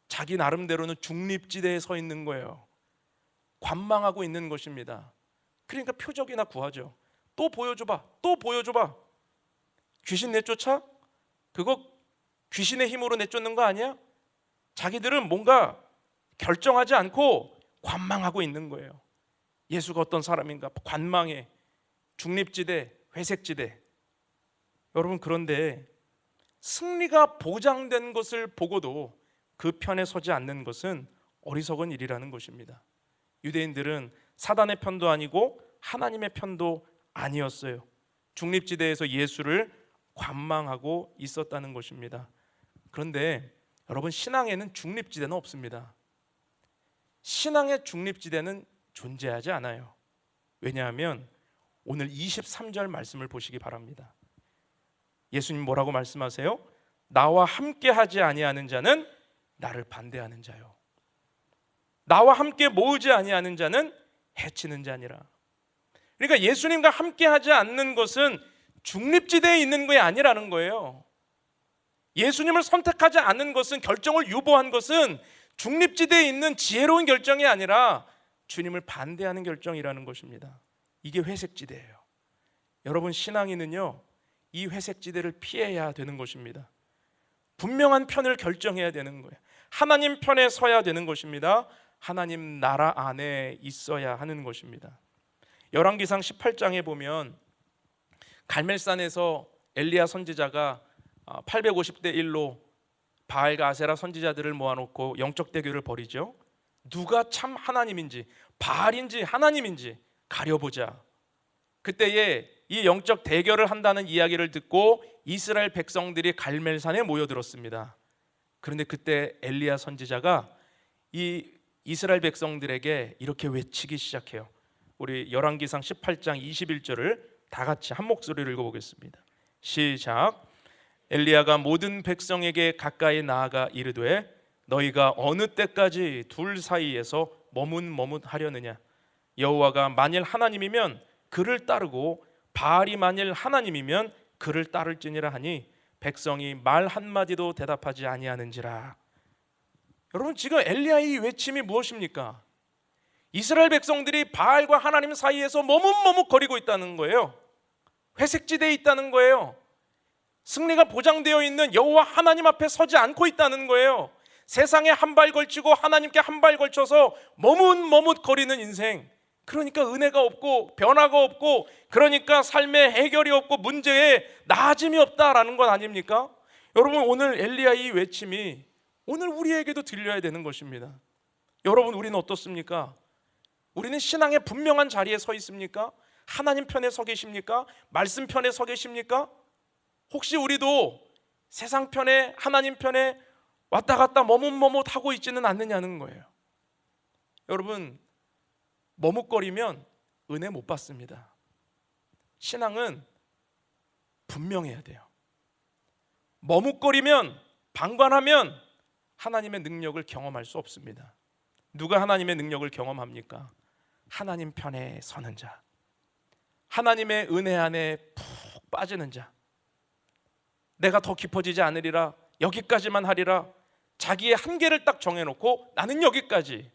자기 나름대로는 중립지대에 서 있는 거예요. 관망하고 있는 것입니다. 그러니까 표적이나 구하죠. 또 보여줘봐, 또 보여줘봐. 귀신 내쫓아? 그거 귀신의 힘으로 내쫓는 거 아니야? 자기들은 뭔가 결정하지 않고 관망하고 있는 거예요. 예수가 어떤 사람인가 관망해. 중립지대, 회색지대. 여러분, 그런데 승리가 보장된 것을 보고도 그 편에 서지 않는 것은 어리석은 일이라는 것입니다. 유대인들은 사단의 편도 아니고 하나님의 편도 아니었어요. 중립지대에서 예수를 관망하고 있었다는 것입니다. 그런데 여러분, 신앙에는 중립지대는 없습니다. 신앙의 중립지대는 존재하지 않아요. 왜냐하면 오늘 23절 말씀을 보시기 바랍니다. 예수님 뭐라고 말씀하세요? 나와 함께 하지 아니하는 자는 나를 반대하는 자요, 나와 함께 모으지 아니하는 자는 해치는 자니라. 그러니까 예수님과 함께 하지 않는 것은 중립지대에 있는 것이 아니라는 거예요. 예수님을 선택하지 않는 것은, 결정을 유보한 것은 중립지대에 있는 지혜로운 결정이 아니라 주님을 반대하는 결정이라는 것입니다. 이게 회색지대예요. 여러분, 신앙인은요, 이 회색지대를 피해야 되는 것입니다. 분명한 편을 결정해야 되는 거예요. 하나님 편에 서야 되는 것입니다. 하나님 나라 안에 있어야 하는 것입니다. 열왕기상 18장에 보면 갈멜산에서 엘리야 선지자가 850대 1로 바알과 아세라 선지자들을 모아놓고 영적 대결을 벌이죠. 누가 참 하나님인지, 바알인지 하나님인지 가려보자. 그때에 이 영적 대결을 한다는 이야기를 듣고 이스라엘 백성들이 갈멜산에 모여들었습니다. 그런데 그때 엘리야 선지자가 이 이스라엘 백성들에게 이렇게 외치기 시작해요. 우리 열왕기상 18장 21절을 다 같이 한 목소리로 읽어보겠습니다. 시작. 엘리야가 모든 백성에게 가까이 나아가 이르되 너희가 어느 때까지 둘 사이에서 머뭇머뭇하려느냐. 여호와가 만일 하나님이면 그를 따르고 바알이 만일 하나님이면 그를 따를지니라 하니 백성이 말 한마디도 대답하지 아니하는지라. 여러분, 지금 엘리야의 외침이 무엇입니까? 이스라엘 백성들이 바알과 하나님 사이에서 머뭇머뭇거리고 있다는 거예요. 회색지대에 있다는 거예요. 승리가 보장되어 있는 여호와 하나님 앞에 서지 않고 있다는 거예요. 세상에 한 발 걸치고 하나님께 한 발 걸쳐서 머뭇머뭇거리는 인생. 그러니까 은혜가 없고 변화가 없고, 그러니까 삶에 해결이 없고 문제에 나아짐이 없다라는 것 아닙니까? 여러분, 오늘 엘리야의 외침이 오늘 우리에게도 들려야 되는 것입니다. 여러분, 우리는 어떻습니까? 우리는 신앙의 분명한 자리에 서 있습니까? 하나님 편에 서 계십니까? 말씀 편에 서 계십니까? 혹시 우리도 세상 편에, 하나님 편에 왔다 갔다 머뭇머뭇하고 있지는 않느냐는 거예요. 여러분, 머뭇거리면 은혜 못 받습니다. 신앙은 분명해야 돼요. 머뭇거리면, 방관하면 하나님의 능력을 경험할 수 없습니다. 누가 하나님의 능력을 경험합니까? 하나님 편에 서는 자, 하나님의 은혜 안에 푹 빠지는 자. 내가 더 깊어지지 않으리라, 여기까지만 하리라, 자기의 한계를 딱 정해놓고 나는 여기까지,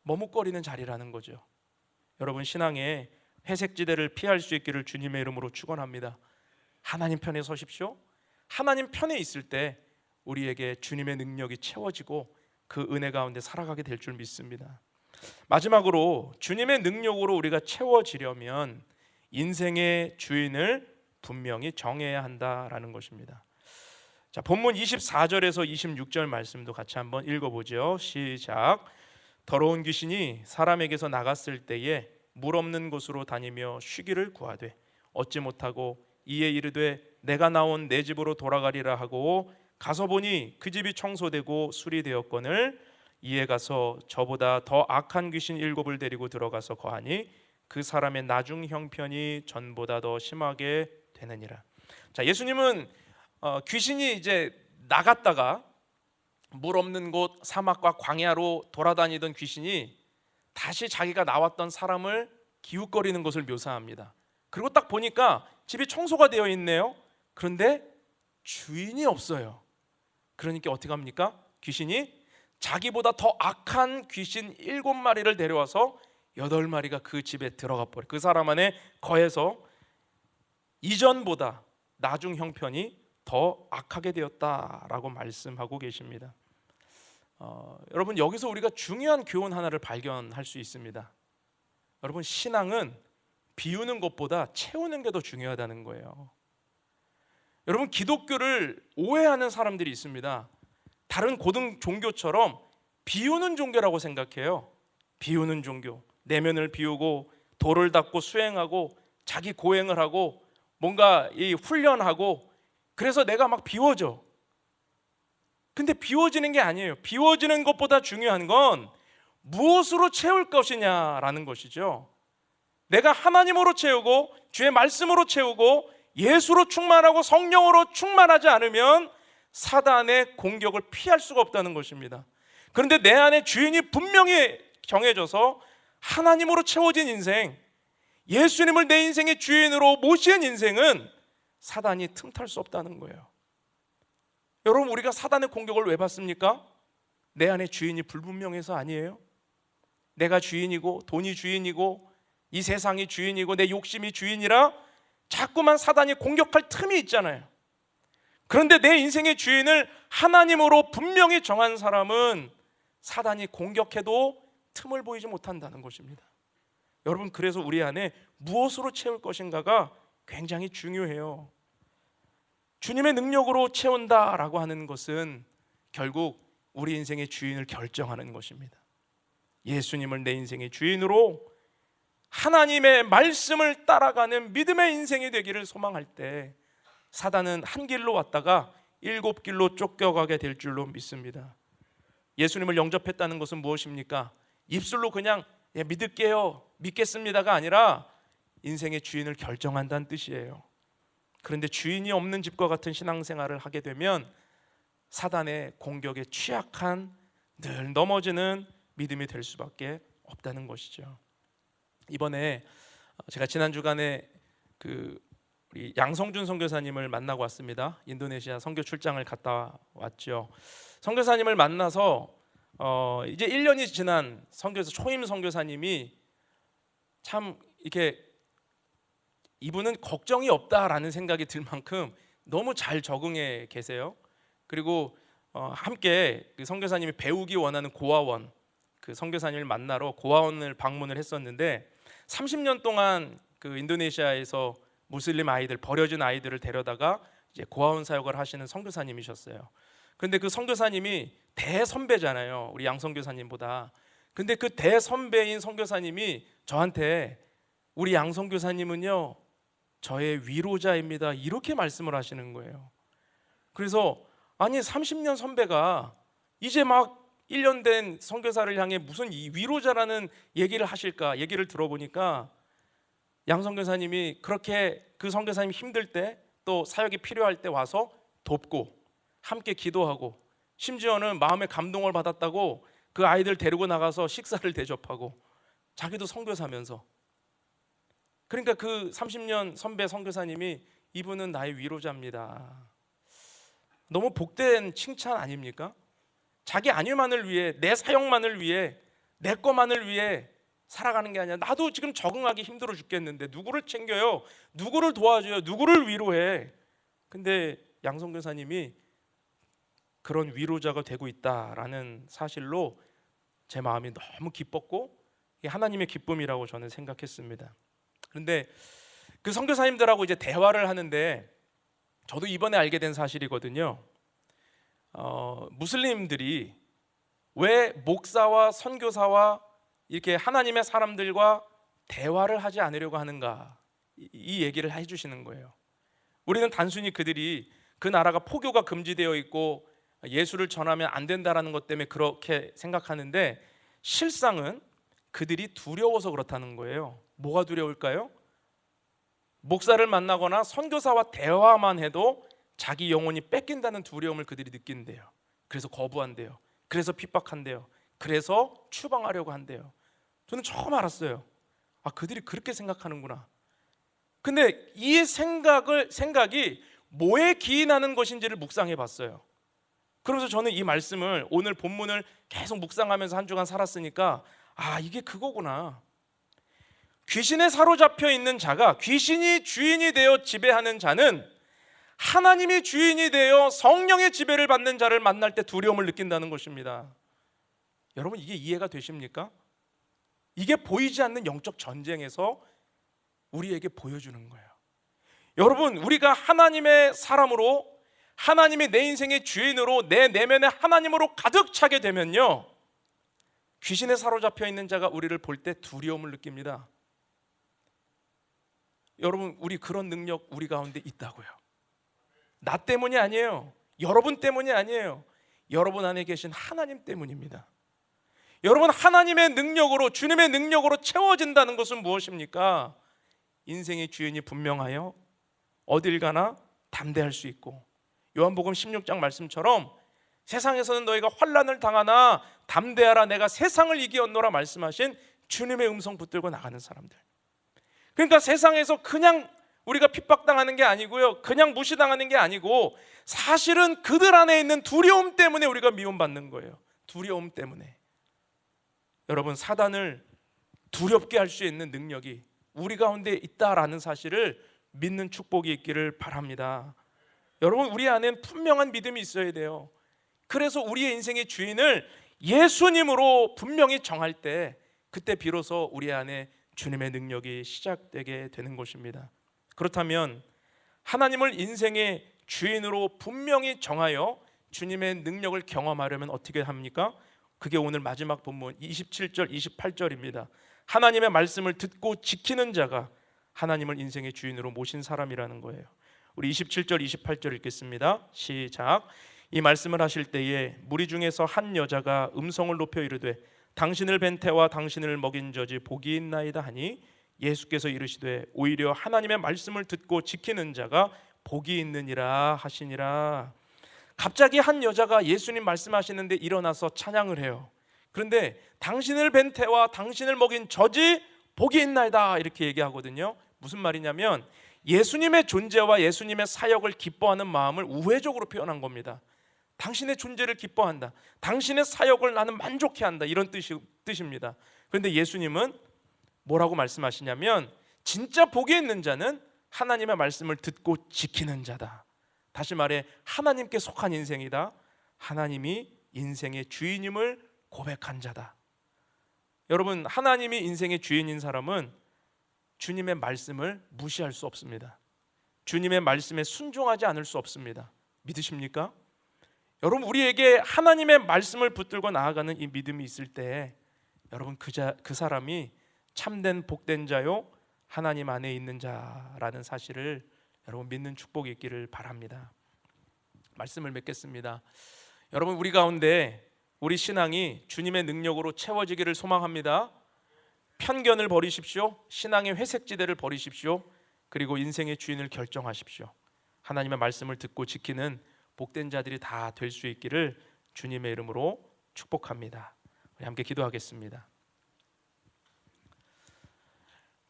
머뭇거리는 자리라는 거죠. 여러분, 신앙에 회색지대를 피할 수 있기를 주님의 이름으로 축원합니다. 하나님 편에 서십시오. 하나님 편에 있을 때 우리에게 주님의 능력이 채워지고 그 은혜 가운데 살아가게 될 줄 믿습니다. 마지막으로 주님의 능력으로 우리가 채워지려면 인생의 주인을 분명히 정해야 한다라는 것입니다. 자, 본문 24절에서 26절 말씀도 같이 한번 읽어보죠. 시작. 더러운 귀신이 사람에게서 나갔을 때에 물 없는 곳으로 다니며 쉬기를 구하되 얻지 못하고 이에 이르되 내가 나온 내 집으로 돌아가리라 하고 가서 보니 그 집이 청소되고 수리되었거늘 이에 가서 저보다 더 악한 귀신 7을 데리고 들어가서 거하니 그 사람의 나중 형편이 전보다 더 심하게 되느니라. 자, 예수님은 귀신이 이제 나갔다가 물 없는 곳 사막과 광야로 돌아다니던 귀신이 다시 자기가 나왔던 사람을 기웃거리는 것을 묘사합니다. 그리고 딱 보니까 집이 청소가 되어 있네요. 그런데 주인이 없어요. 그러니까 어떻게 합니까? 귀신이 자기보다 더 악한 귀신 7마리를 데려와서 8마리가 그 집에 들어가 버려. 그 사람 안에 거해서 이전보다 나중 형편이 더 악하게 되었다라고 말씀하고 계십니다. 여러분, 여기서 우리가 중요한 교훈 하나를 발견할 수 있습니다. 여러분, 신앙은 비우는 것보다 채우는 게 더 중요하다는 거예요. 여러분, 기독교를 오해하는 사람들이 있습니다. 다른 고등 종교처럼 비우는 종교라고 생각해요. 비우는 종교, 내면을 비우고 돌을 닦고 수행하고 자기 고행을 하고 뭔가 이 훈련하고 그래서 내가 막 비워져. 근데 비워지는 게 아니에요. 비워지는 것보다 중요한 건 무엇으로 채울 것이냐라는 것이죠. 내가 하나님으로 채우고 주의 말씀으로 채우고 예수로 충만하고 성령으로 충만하지 않으면 사단의 공격을 피할 수가 없다는 것입니다. 그런데 내 안에 주인이 분명히 정해져서 하나님으로 채워진 인생, 예수님을 내 인생의 주인으로 모신 인생은 사단이 틈탈 수 없다는 거예요. 여러분, 우리가 사단의 공격을 왜 받습니까? 내 안에 주인이 불분명해서 아니에요. 내가 주인이고 돈이 주인이고 이 세상이 주인이고 내 욕심이 주인이라 자꾸만 사단이 공격할 틈이 있잖아요. 그런데 내 인생의 주인을 하나님으로 분명히 정한 사람은 사단이 공격해도 틈을 보이지 못한다는 것입니다. 여러분, 그래서 우리 안에 무엇으로 채울 것인가가 굉장히 중요해요. 주님의 능력으로 채운다라고 하는 것은 결국 우리 인생의 주인을 결정하는 것입니다. 예수님을 내 인생의 주인으로 하나님의 말씀을 따라가는 믿음의 인생이 되기를 소망할 때 사단은 한 길로 왔다가 7길로 쫓겨가게 될 줄로 믿습니다. 예수님을 영접했다는 것은 무엇입니까? 입술로 그냥 믿을게요, 믿겠습니다가 아니라 인생의 주인을 결정한다는 뜻이에요. 그런데 주인이 없는 집과 같은 신앙생활을 하게 되면 사단의 공격에 취약한, 늘 넘어지는 믿음이 될 수밖에 없다는 것이죠. 이번에 제가 지난 주간에 우리 양성준 선교사님을 만나고 왔습니다. 인도네시아 선교 출장을 갔다 왔죠. 선교사님을 만나서 이제 1년이 지난 선교사 초임 선교사님이 참 이렇게 이분은 걱정이 없다라는 생각이 들 만큼 너무 잘 적응해 계세요. 그리고 함께 그 선교사님이 배우기 원하는 고아원, 그 선교사님을 만나러 고아원을 방문을 했었는데 30년 동안 그 인도네시아에서 무슬림 아이들, 버려진 아이들을 데려다가 이제 고아원 사역을 하시는 선교사님이셨어요. 그런데 그 선교사님이 대선배잖아요, 우리 양 선교사님보다. 근데 그 대선배인 선교사님이 저한테 우리 양 선교사님은요 저의 위로자입니다, 이렇게 말씀을 하시는 거예요. 그래서 아니 30년 선배가 이제 막 1년 된 선교사를 향해 무슨 이 위로자라는 얘기를 하실까, 얘기를 들어보니까 양 선교사님이 그렇게 그 선교사님이 힘들 때 또 사역이 필요할 때 와서 돕고 함께 기도하고 심지어는 마음의 감동을 받았다고 그 아이들 데리고 나가서 식사를 대접하고 자기도 선교사면서, 그러니까 그 30년 선배 선교사님이 이분은 나의 위로자입니다. 너무 복된 칭찬 아닙니까? 자기 안위만을 위해, 내 사역만을 위해, 내 것만을 위해 살아가는 게 아니라 나도 지금 적응하기 힘들어 죽겠는데 누구를 챙겨요? 누구를 도와줘요? 누구를 위로해? 근데 양 선교사님이 그런 위로자가 되고 있다라는 사실로 제 마음이 너무 기뻤고 이게 하나님의 기쁨이라고 저는 생각했습니다. 그런데 그 선교사님들하고 이제 대화를 하는데 저도 이번에 알게 된 사실이거든요. 무슬림들이 왜 목사와 선교사와 이렇게 하나님의 사람들과 대화를 하지 않으려고 하는가, 이 얘기를 해주시는 거예요. 우리는 단순히 그들이 그 나라가 포교가 금지되어 있고 예수를 전하면 안 된다라는 것 때문에 그렇게 생각하는데, 실상은 그들이 두려워서 그렇다는 거예요. 뭐가 두려울까요? 목사를 만나거나 선교사와 대화만 해도 자기 영혼이 뺏긴다는 두려움을 그들이 느낀대요. 그래서 거부한대요. 그래서 핍박한대요. 그래서 추방하려고 한대요. 저는 처음 알았어요. 아, 그들이 그렇게 생각하는구나. 근데 이 생각이 뭐에 기인하는 것인지를 묵상해 봤어요. 그러면서 저는 이 말씀을, 오늘 본문을 계속 묵상하면서 한 주간 살았으니까, 아, 이게 그거구나. 귀신에 사로잡혀 있는 자가, 귀신이 주인이 되어 지배하는 자는 하나님이 주인이 되어 성령의 지배를 받는 자를 만날 때 두려움을 느낀다는 것입니다. 여러분, 이게 이해가 되십니까? 이게 보이지 않는 영적 전쟁에서 우리에게 보여주는 거예요. 여러분, 우리가 하나님의 사람으로, 하나님이 내 인생의 주인으로, 내 내면에 하나님으로 가득 차게 되면요, 귀신에 사로잡혀 있는 자가 우리를 볼 때 두려움을 느낍니다. 여러분, 우리 그런 능력 우리 가운데 있다고요. 나 때문이 아니에요. 여러분 때문이 아니에요. 여러분 안에 계신 하나님 때문입니다. 여러분, 하나님의 능력으로, 주님의 능력으로 채워진다는 것은 무엇입니까? 인생의 주인이 분명하여 어딜 가나 담대할 수 있고, 요한복음 16장 말씀처럼 세상에서는 너희가 환난을 당하나 담대하라, 내가 세상을 이기었노라 말씀하신 주님의 음성 붙들고 나가는 사람들. 그러니까 세상에서 그냥 우리가 핍박당하는 게 아니고요, 그냥 무시당하는 게 아니고, 사실은 그들 안에 있는 두려움 때문에 우리가 미움받는 거예요. 두려움 때문에. 여러분, 사단을 두렵게 할 수 있는 능력이 우리 가운데 있다라는 사실을 믿는 축복이 있기를 바랍니다. 여러분, 우리 안에는 분명한 믿음이 있어야 돼요. 그래서 우리의 인생의 주인을 예수님으로 분명히 정할 때, 그때 비로소 우리 안에 주님의 능력이 시작되게 되는 것입니다. 그렇다면 하나님을 인생의 주인으로 분명히 정하여 주님의 능력을 경험하려면 어떻게 합니까? 그게 오늘 마지막 본문 27절 28절입니다. 하나님의 말씀을 듣고 지키는 자가 하나님을 인생의 주인으로 모신 사람이라는 거예요. 우리 27절 28절 읽겠습니다. 시작. 이 말씀을 하실 때에 무리 중에서 한 여자가 음성을 높여 이르되 당신을 뵌 태와 당신을 먹인 저지 복이 있나이다 하니, 예수께서 이르시되 오히려 하나님의 말씀을 듣고 지키는 자가 복이 있느니라 하시니라. 갑자기 한 여자가 예수님 말씀하시는데 일어나서 찬양을 해요. 그런데 당신을 뵌 태와 당신을 먹인 저지 복이 있나이다, 이렇게 얘기하거든요. 무슨 말이냐면 예수님의 존재와 예수님의 사역을 기뻐하는 마음을 우회적으로 표현한 겁니다. 당신의 존재를 기뻐한다, 당신의 사역을 나는 만족해한다, 이런 뜻입니다. 그런데 예수님은 뭐라고 말씀하시냐면, 진짜 복이 있는 자는 하나님의 말씀을 듣고 지키는 자다. 다시 말해 하나님께 속한 인생이다. 하나님이 인생의 주인임을 고백한 자다. 여러분, 하나님이 인생의 주인인 사람은 주님의 말씀을 무시할 수 없습니다. 주님의 말씀에 순종하지 않을 수 없습니다. 믿으십니까? 여러분, 우리에게 하나님의 말씀을 붙들고 나아가는 이 믿음이 있을 때, 여러분, 그 사람이 참된 복된 자요 하나님 안에 있는 자라는 사실을 여러분 믿는 축복이 있기를 바랍니다. 말씀을 맺겠습니다. 여러분, 우리 가운데 우리 신앙이 주님의 능력으로 채워지기를 소망합니다. 편견을 버리십시오. 신앙의 회색지대를 버리십시오. 그리고 인생의 주인을 결정하십시오. 하나님의 말씀을 듣고 지키는 복된 자들이 다 될 수 있기를 주님의 이름으로 축복합니다. 우리 함께 기도하겠습니다.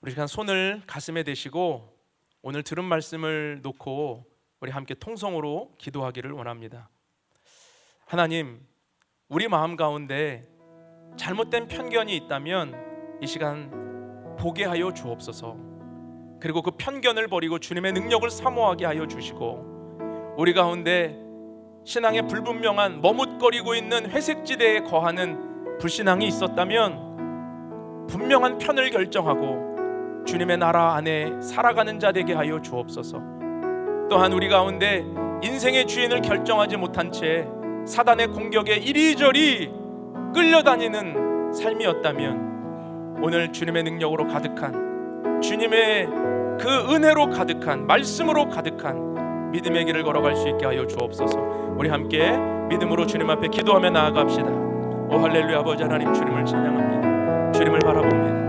우리 시간 손을 가슴에 대시고 오늘 들은 말씀을 놓고 우리 함께 통성으로 기도하기를 원합니다. 하나님, 우리 마음 가운데 잘못된 편견이 있다면 이 시간 보게 하여 주옵소서. 그리고 그 편견을 버리고 주님의 능력을 사모하게 하여 주시고, 우리 가운데 신앙의 불분명한 머뭇거리고 있는 회색지대에 거하는 불신앙이 있었다면 분명한 편을 결정하고 주님의 나라 안에 살아가는 자 되게 하여 주옵소서. 또한 우리 가운데 인생의 주인을 결정하지 못한 채 사단의 공격에 이리저리 끌려다니는 삶이었다면 오늘 주님의 능력으로 가득한, 주님의 그 은혜로 가득한, 말씀으로 가득한 믿음의 길을 걸어갈 수 있게 하여 주옵소서. 우리 함께 믿음으로 주님 앞에 기도하며 나아갑시다. 오 할렐루야. 아버지 하나님, 주님을 찬양합니다. 주님을 바라봅니다.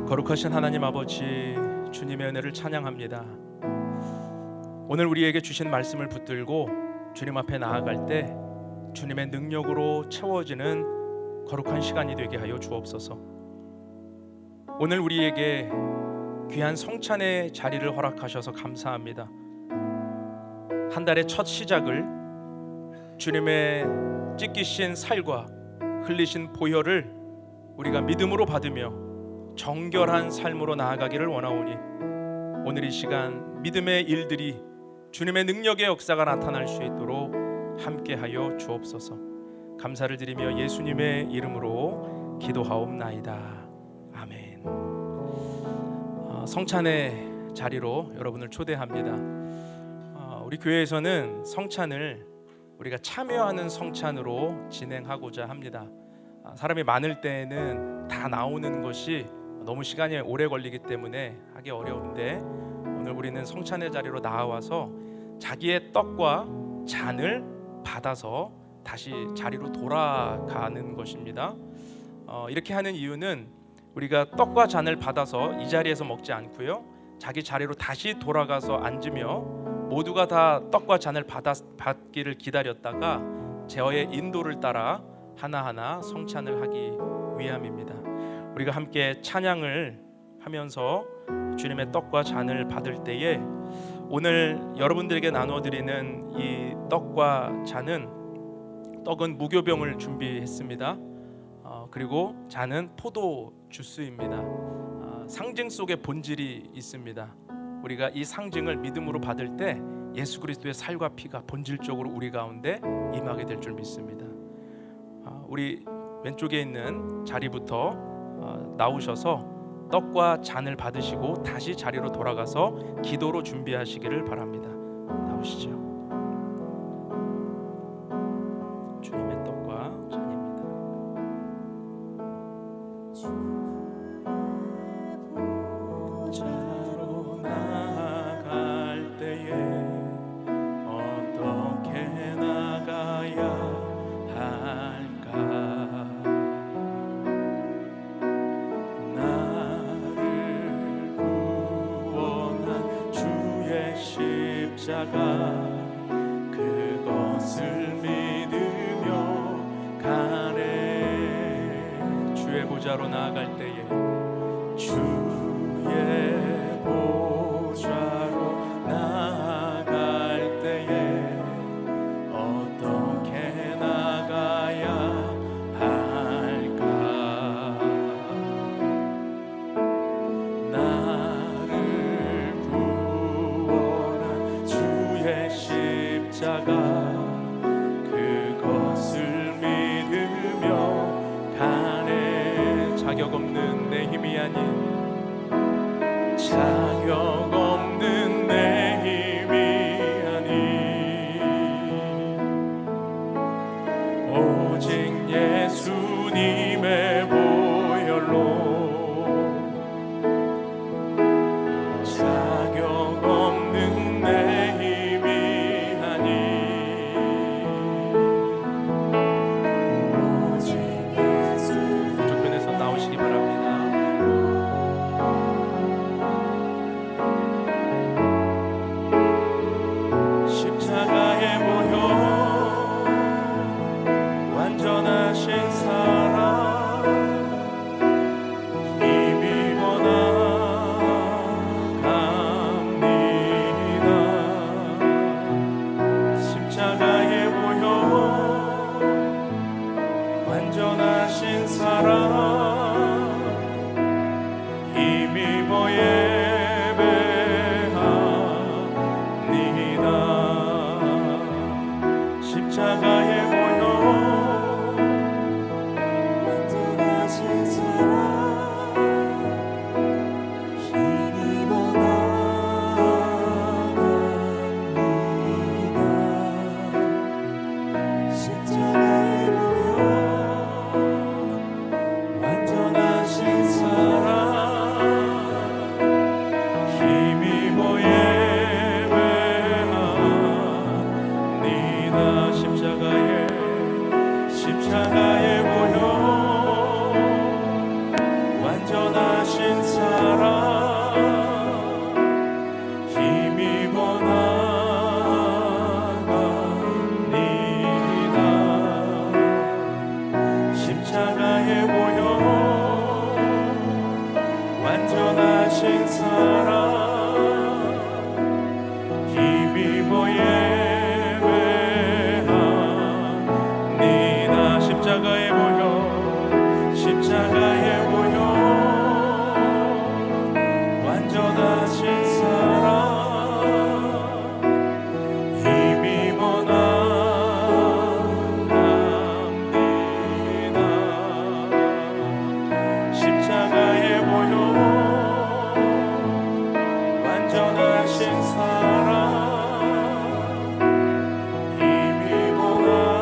거룩하신 하나님 아버지, 주님의 은혜를 찬양합니다. 오늘 우리에게 주신 말씀을 붙들고 주님 앞에 나아갈 때 주님의 능력으로 채워지는 거룩한 시간이 되게 하여 주옵소서. 오늘 우리에게 귀한 성찬의 자리를 허락하셔서 감사합니다. 한 달의 첫 시작을 주님의 찢기신 살과 흘리신 보혈을 우리가 믿음으로 받으며 정결한 삶으로 나아가기를 원하오니 오늘 이 시간 믿음의 일들이 주님의 능력의 역사가 나타날 수 있도록 함께하여 주옵소서. 감사를 드리며 예수님의 이름으로 기도하옵나이다. 아멘. 성찬의 자리로 여러분을 초대합니다. 우리 교회에서는 성찬을 우리가 참여하는 성찬으로 진행하고자 합니다. 사람이 많을 때에는 다 나오는 것이 너무 시간이 오래 걸리기 때문에 하기 어려운데 오늘 우리는 성찬의 자리로 나와서 자기의 떡과 잔을 받아서 다시 자리로 돌아가는 것입니다. 이렇게 하는 이유는 우리가 떡과 잔을 받아서 이 자리에서 먹지 않고요, 자기 자리로 다시 돌아가서 앉으며 모두가 다 떡과 잔을 받기를 기다렸다가 제어의 인도를 따라 하나하나 성찬을 하기 위함입니다. 우리가 함께 찬양을 하면서 주님의 떡과 잔을 받을 때에 오늘 여러분들에게 나눠드리는 이 떡과 잔은, 떡은 무교병을 준비했습니다. 그리고 잔은 포도 주스입니다. 상징 속에 본질이 있습니다. 우리가 이 상징을 믿음으로 받을 때 예수 그리스도의 살과 피가 본질적으로 우리 가운데 임하게 될 줄 믿습니다. 우리 왼쪽에 있는 자리부터 나오셔서 떡과 잔을 받으시고 다시 자리로 돌아가서 기도로 준비하시기를 바랍니다. 나오시죠. 주님의 떡과 잔입니다. 보좌로 나아갈 때에 어떻게 나가야 할까? 십자가 그것을 믿으며 가네. 주의 보좌로 나아갈 때에, 주의 보좌로 나아갈 때에 어떻게 나가야 할까? 십자가 그것을 믿으며 가네. 자격 없는 내 힘이 아닌 사랑 힘입어 예배합니다. 십자가에 모여 완전하신 사랑 힘입어 나갑니다. 십자가에 모여 완전하신 사랑 힘입어 예배합니다. 십자가에 모여 완전하신 사랑 힘입어 나갑니다. 십자가에 모여 완전하신 사랑 힘입어 예배합니다. 십자가에 모여 완전하신 사랑 힘입어 나갑니다. 십자가에 모여 완전하신 사랑 힘입어 나갑니다.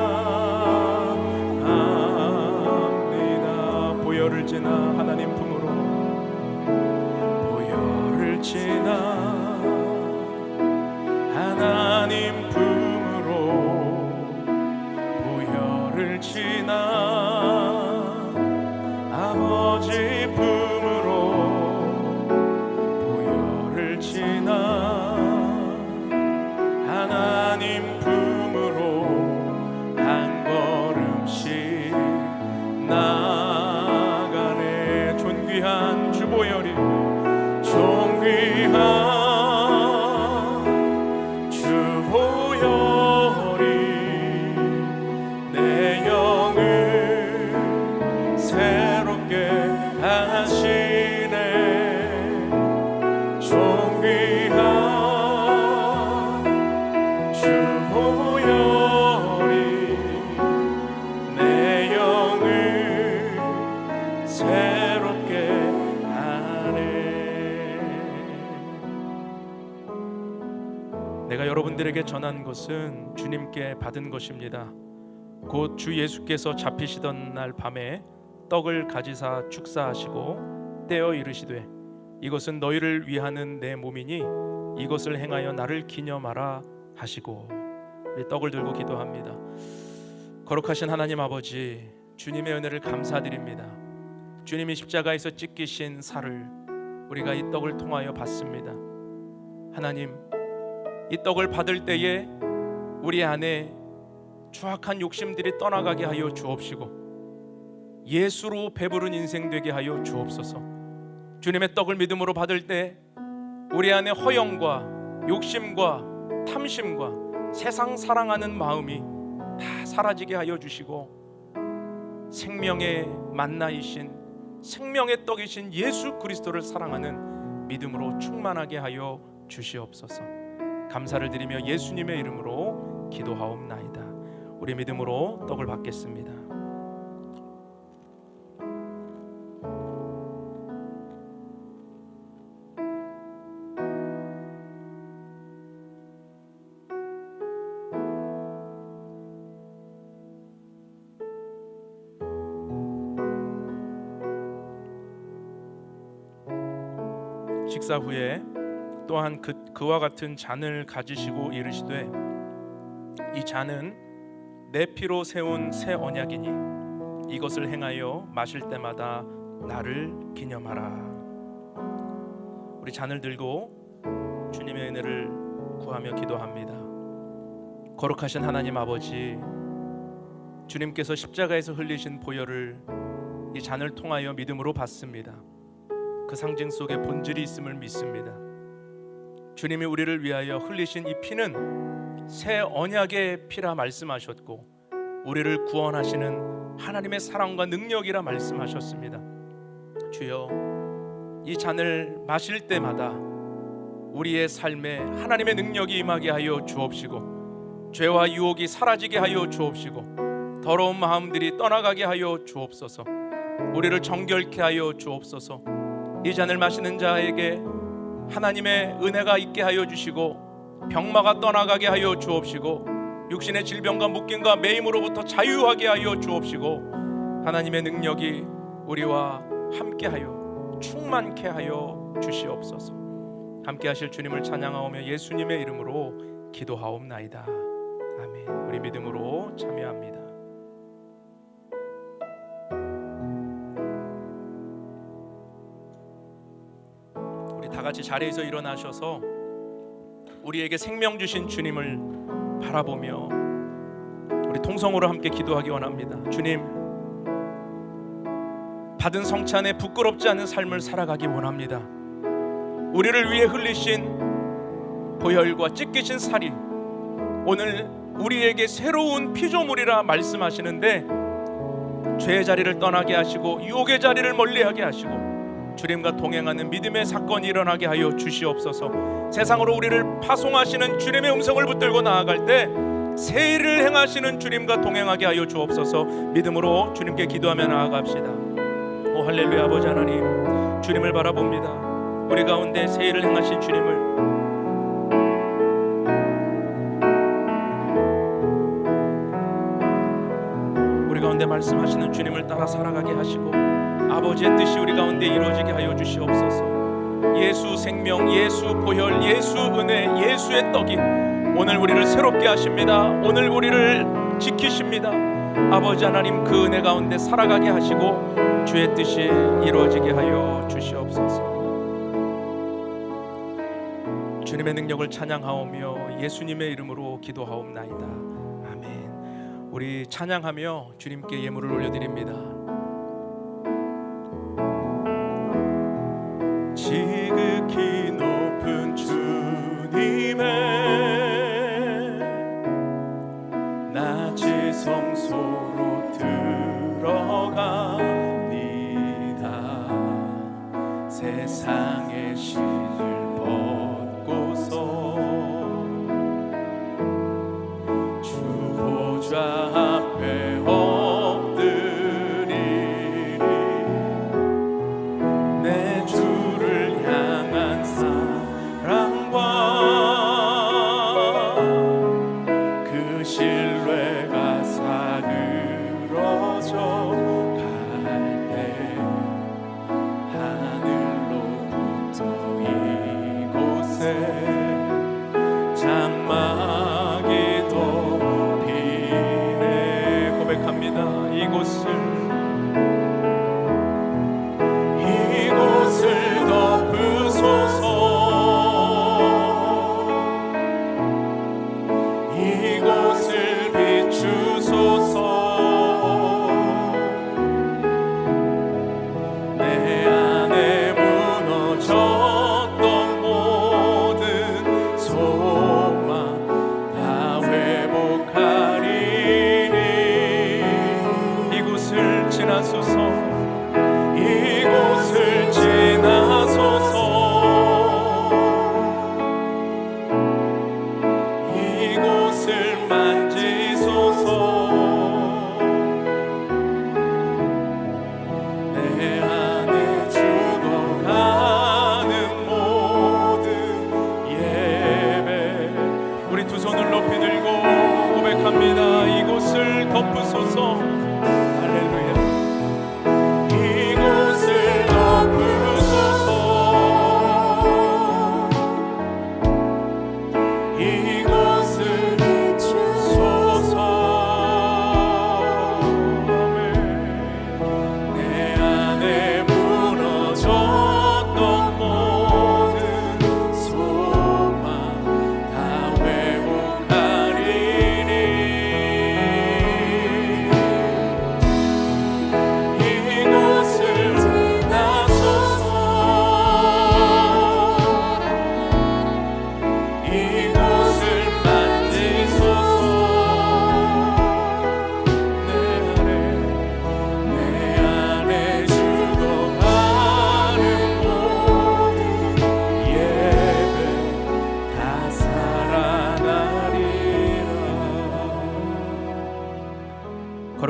보혈을 지나 하나님 품으로 보혈을 지나 하나님 품으로 보혈을 지나 아버지 품으로 보혈을 지나 하나님 품으로 한 걸음씩 나가네. 존귀한 주보혈이 존귀한 주보혈이 내 영을 새롭게 하시네. 존귀한 주보혈이 내 영을 새롭게 하네. 내가 여러분들에게 전한 것은 주님께 받은 것입니다. 곧 주 예수께서 잡히시던 날 밤에 떡을 가지사 축사하시고 떼어 이르시되 이것은 너희를 위하는 내 몸이니 이것을 행하여 나를 기념하라 하시고, 우리 떡을 들고 기도합니다. 거룩하신 하나님 아버지, 주님의 은혜를 감사드립니다. 주님이 십자가에서 찢기신 살을 우리가 이 떡을 통하여 받습니다. 하나님, 이 떡을 받을 때에 우리 안에 추악한 욕심들이 떠나가게 하여 주옵시고 예수로 배부른 인생 되게 하여 주옵소서. 주님의 떡을 믿음으로 받을 때 우리 안에 허영과 욕심과 탐심과 세상 사랑하는 마음이 다 사라지게 하여 주시고 생명의 만나이신 생명의 떡이신 예수 그리스도를 사랑하는 믿음으로 충만하게 하여 주시옵소서. 감사를 드리며 예수님의 이름으로 기도하옵나이다. 우리 믿음으로 떡을 받겠습니다. 식사 후에 또한 그와 같은 잔을 가지시고 이르시되 이 잔은 내 피로 세운 새 언약이니 이것을 행하여 마실 때마다 나를 기념하라. 우리 잔을 들고 주님의 은혜를 구하며 기도합니다. 거룩하신 하나님 아버지, 주님께서 십자가에서 흘리신 보혈을 이 잔을 통하여 믿음으로 받습니다. 그 상징 속에 본질이 있음을 믿습니다. 주님이 우리를 위하여 흘리신 이 피는 새 언약의 피라 말씀하셨고 우리를 구원하시는 하나님의 사랑과 능력이라 말씀하셨습니다. 주여, 이 잔을 마실 때마다 우리의 삶에 하나님의 능력이 임하게 하여 주옵시고, 죄와 유혹이 사라지게 하여 주옵시고, 더러운 마음들이 떠나가게 하여 주옵소서. 우리를 정결케 하여 주옵소서. 이 잔을 마시는 자에게 하나님의 은혜가 있게 하여 주시고, 병마가 떠나가게 하여 주옵시고, 육신의 질병과 묶임과 매임으로부터 자유하게 하여 주옵시고, 하나님의 능력이 우리와 함께하여 충만케 하여 주시옵소서. 함께하실 주님을 찬양하오며 예수님의 이름으로 기도하옵나이다. 아멘. 우리 믿음으로 참여합니다. 우리 다 같이 자리에서 일어나셔서 우리에게 생명 주신 주님을 바라보며 우리 통성으로 함께 기도하기 원합니다. 주님, 받은 성찬에 부끄럽지 않은 삶을 살아가기 원합니다. 우리를 위해 흘리신 보혈과 찢기신 살이 오늘 우리에게 새로운 피조물이라 말씀하시는데, 죄의 자리를 떠나게 하시고 유혹의 자리를 멀리하게 하시고 주님과 동행하는 믿음의 사건이 일어나게 하여 주시옵소서. 세상으로 우리를 파송하시는 주님의 음성을 붙들고 나아갈 때 새 일을 행하시는 주님과 동행하게 하여 주옵소서. 믿음으로 주님께 기도하며 나아갑시다. 오 할렐루야. 아버지 하나님, 주님을 바라봅니다. 우리 가운데 새 일을 행하신 주님을 우리 가운데 말씀하시는 주님을 따라 살아가게 하시고, 아버지의 뜻이 우리 가운데 이루어지게 하여 주시옵소서. 예수 생명, 예수 보혈, 예수 은혜, 예수의 떡이 오늘 우리를 새롭게 하십니다. 오늘 우리를 지키십니다. 아버지 하나님, 그 은혜 가운데 살아가게 하시고 주의 뜻이 이루어지게 하여 주시옵소서. 주님의 능력을 찬양하오며 예수님의 이름으로 기도하옵나이다. 아멘. 우리 찬양하며 주님께 예물을 올려드립니다. 지극히 높은 주님의 낮은 성소로 들어갑니다. 세상의 신을 벗고서 주 보좌 앞에 엎드리리. 내 주를 향한 사랑과 그 신뢰가 사그러져 갈 때 하늘로부터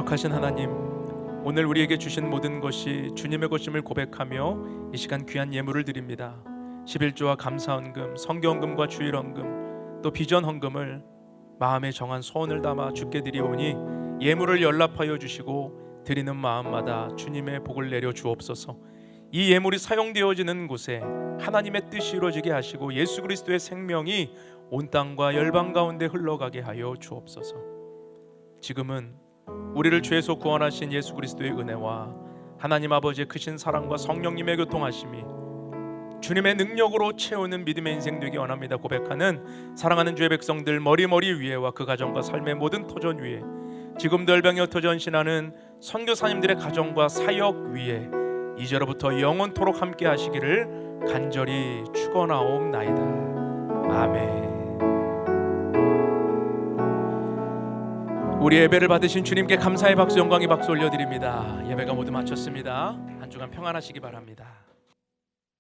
거룩하신 하나님, 오늘 우리에게 주신 모든 것이 주님의 것임을 고백하며 이 시간 귀한 예물을 드립니다. 11조와 감사헌금, 성경헌금과 주일헌금, 또 비전헌금을 마음에 정한 소원을 담아 주께 드리오니 예물을 연락하여 주시고 드리는 마음마다 주님의 복을 내려 주옵소서. 이 예물이 사용되어지는 곳에 하나님의 뜻이 이루어지게 하시고 예수 그리스도의 생명이 온 땅과 열방 가운데 흘러가게 하여 주옵소서. 지금은 우리를 죄에서 구원하신 예수 그리스도의 은혜와 하나님 아버지의 크신 사랑과 성령님의 교통하심이 주님의 능력으로 채우는 믿음의 인생 되기 원합니다. 고백하는 사랑하는 주의 백성들 머리 위에와 그 가정과 삶의 모든 터전 위에, 지금도 열방에 흩어져 전신하는 선교사님들의 가정과 사역 위에 이제로부터 영원토록 함께 하시기를 간절히 축원하옵나이다. 아멘. 우리 예배를 받으신 주님께 감사의 박수, 영광의 박수 올려드립니다. 예배가 모두 마쳤습니다. 한 주간 평안하시기 바랍니다.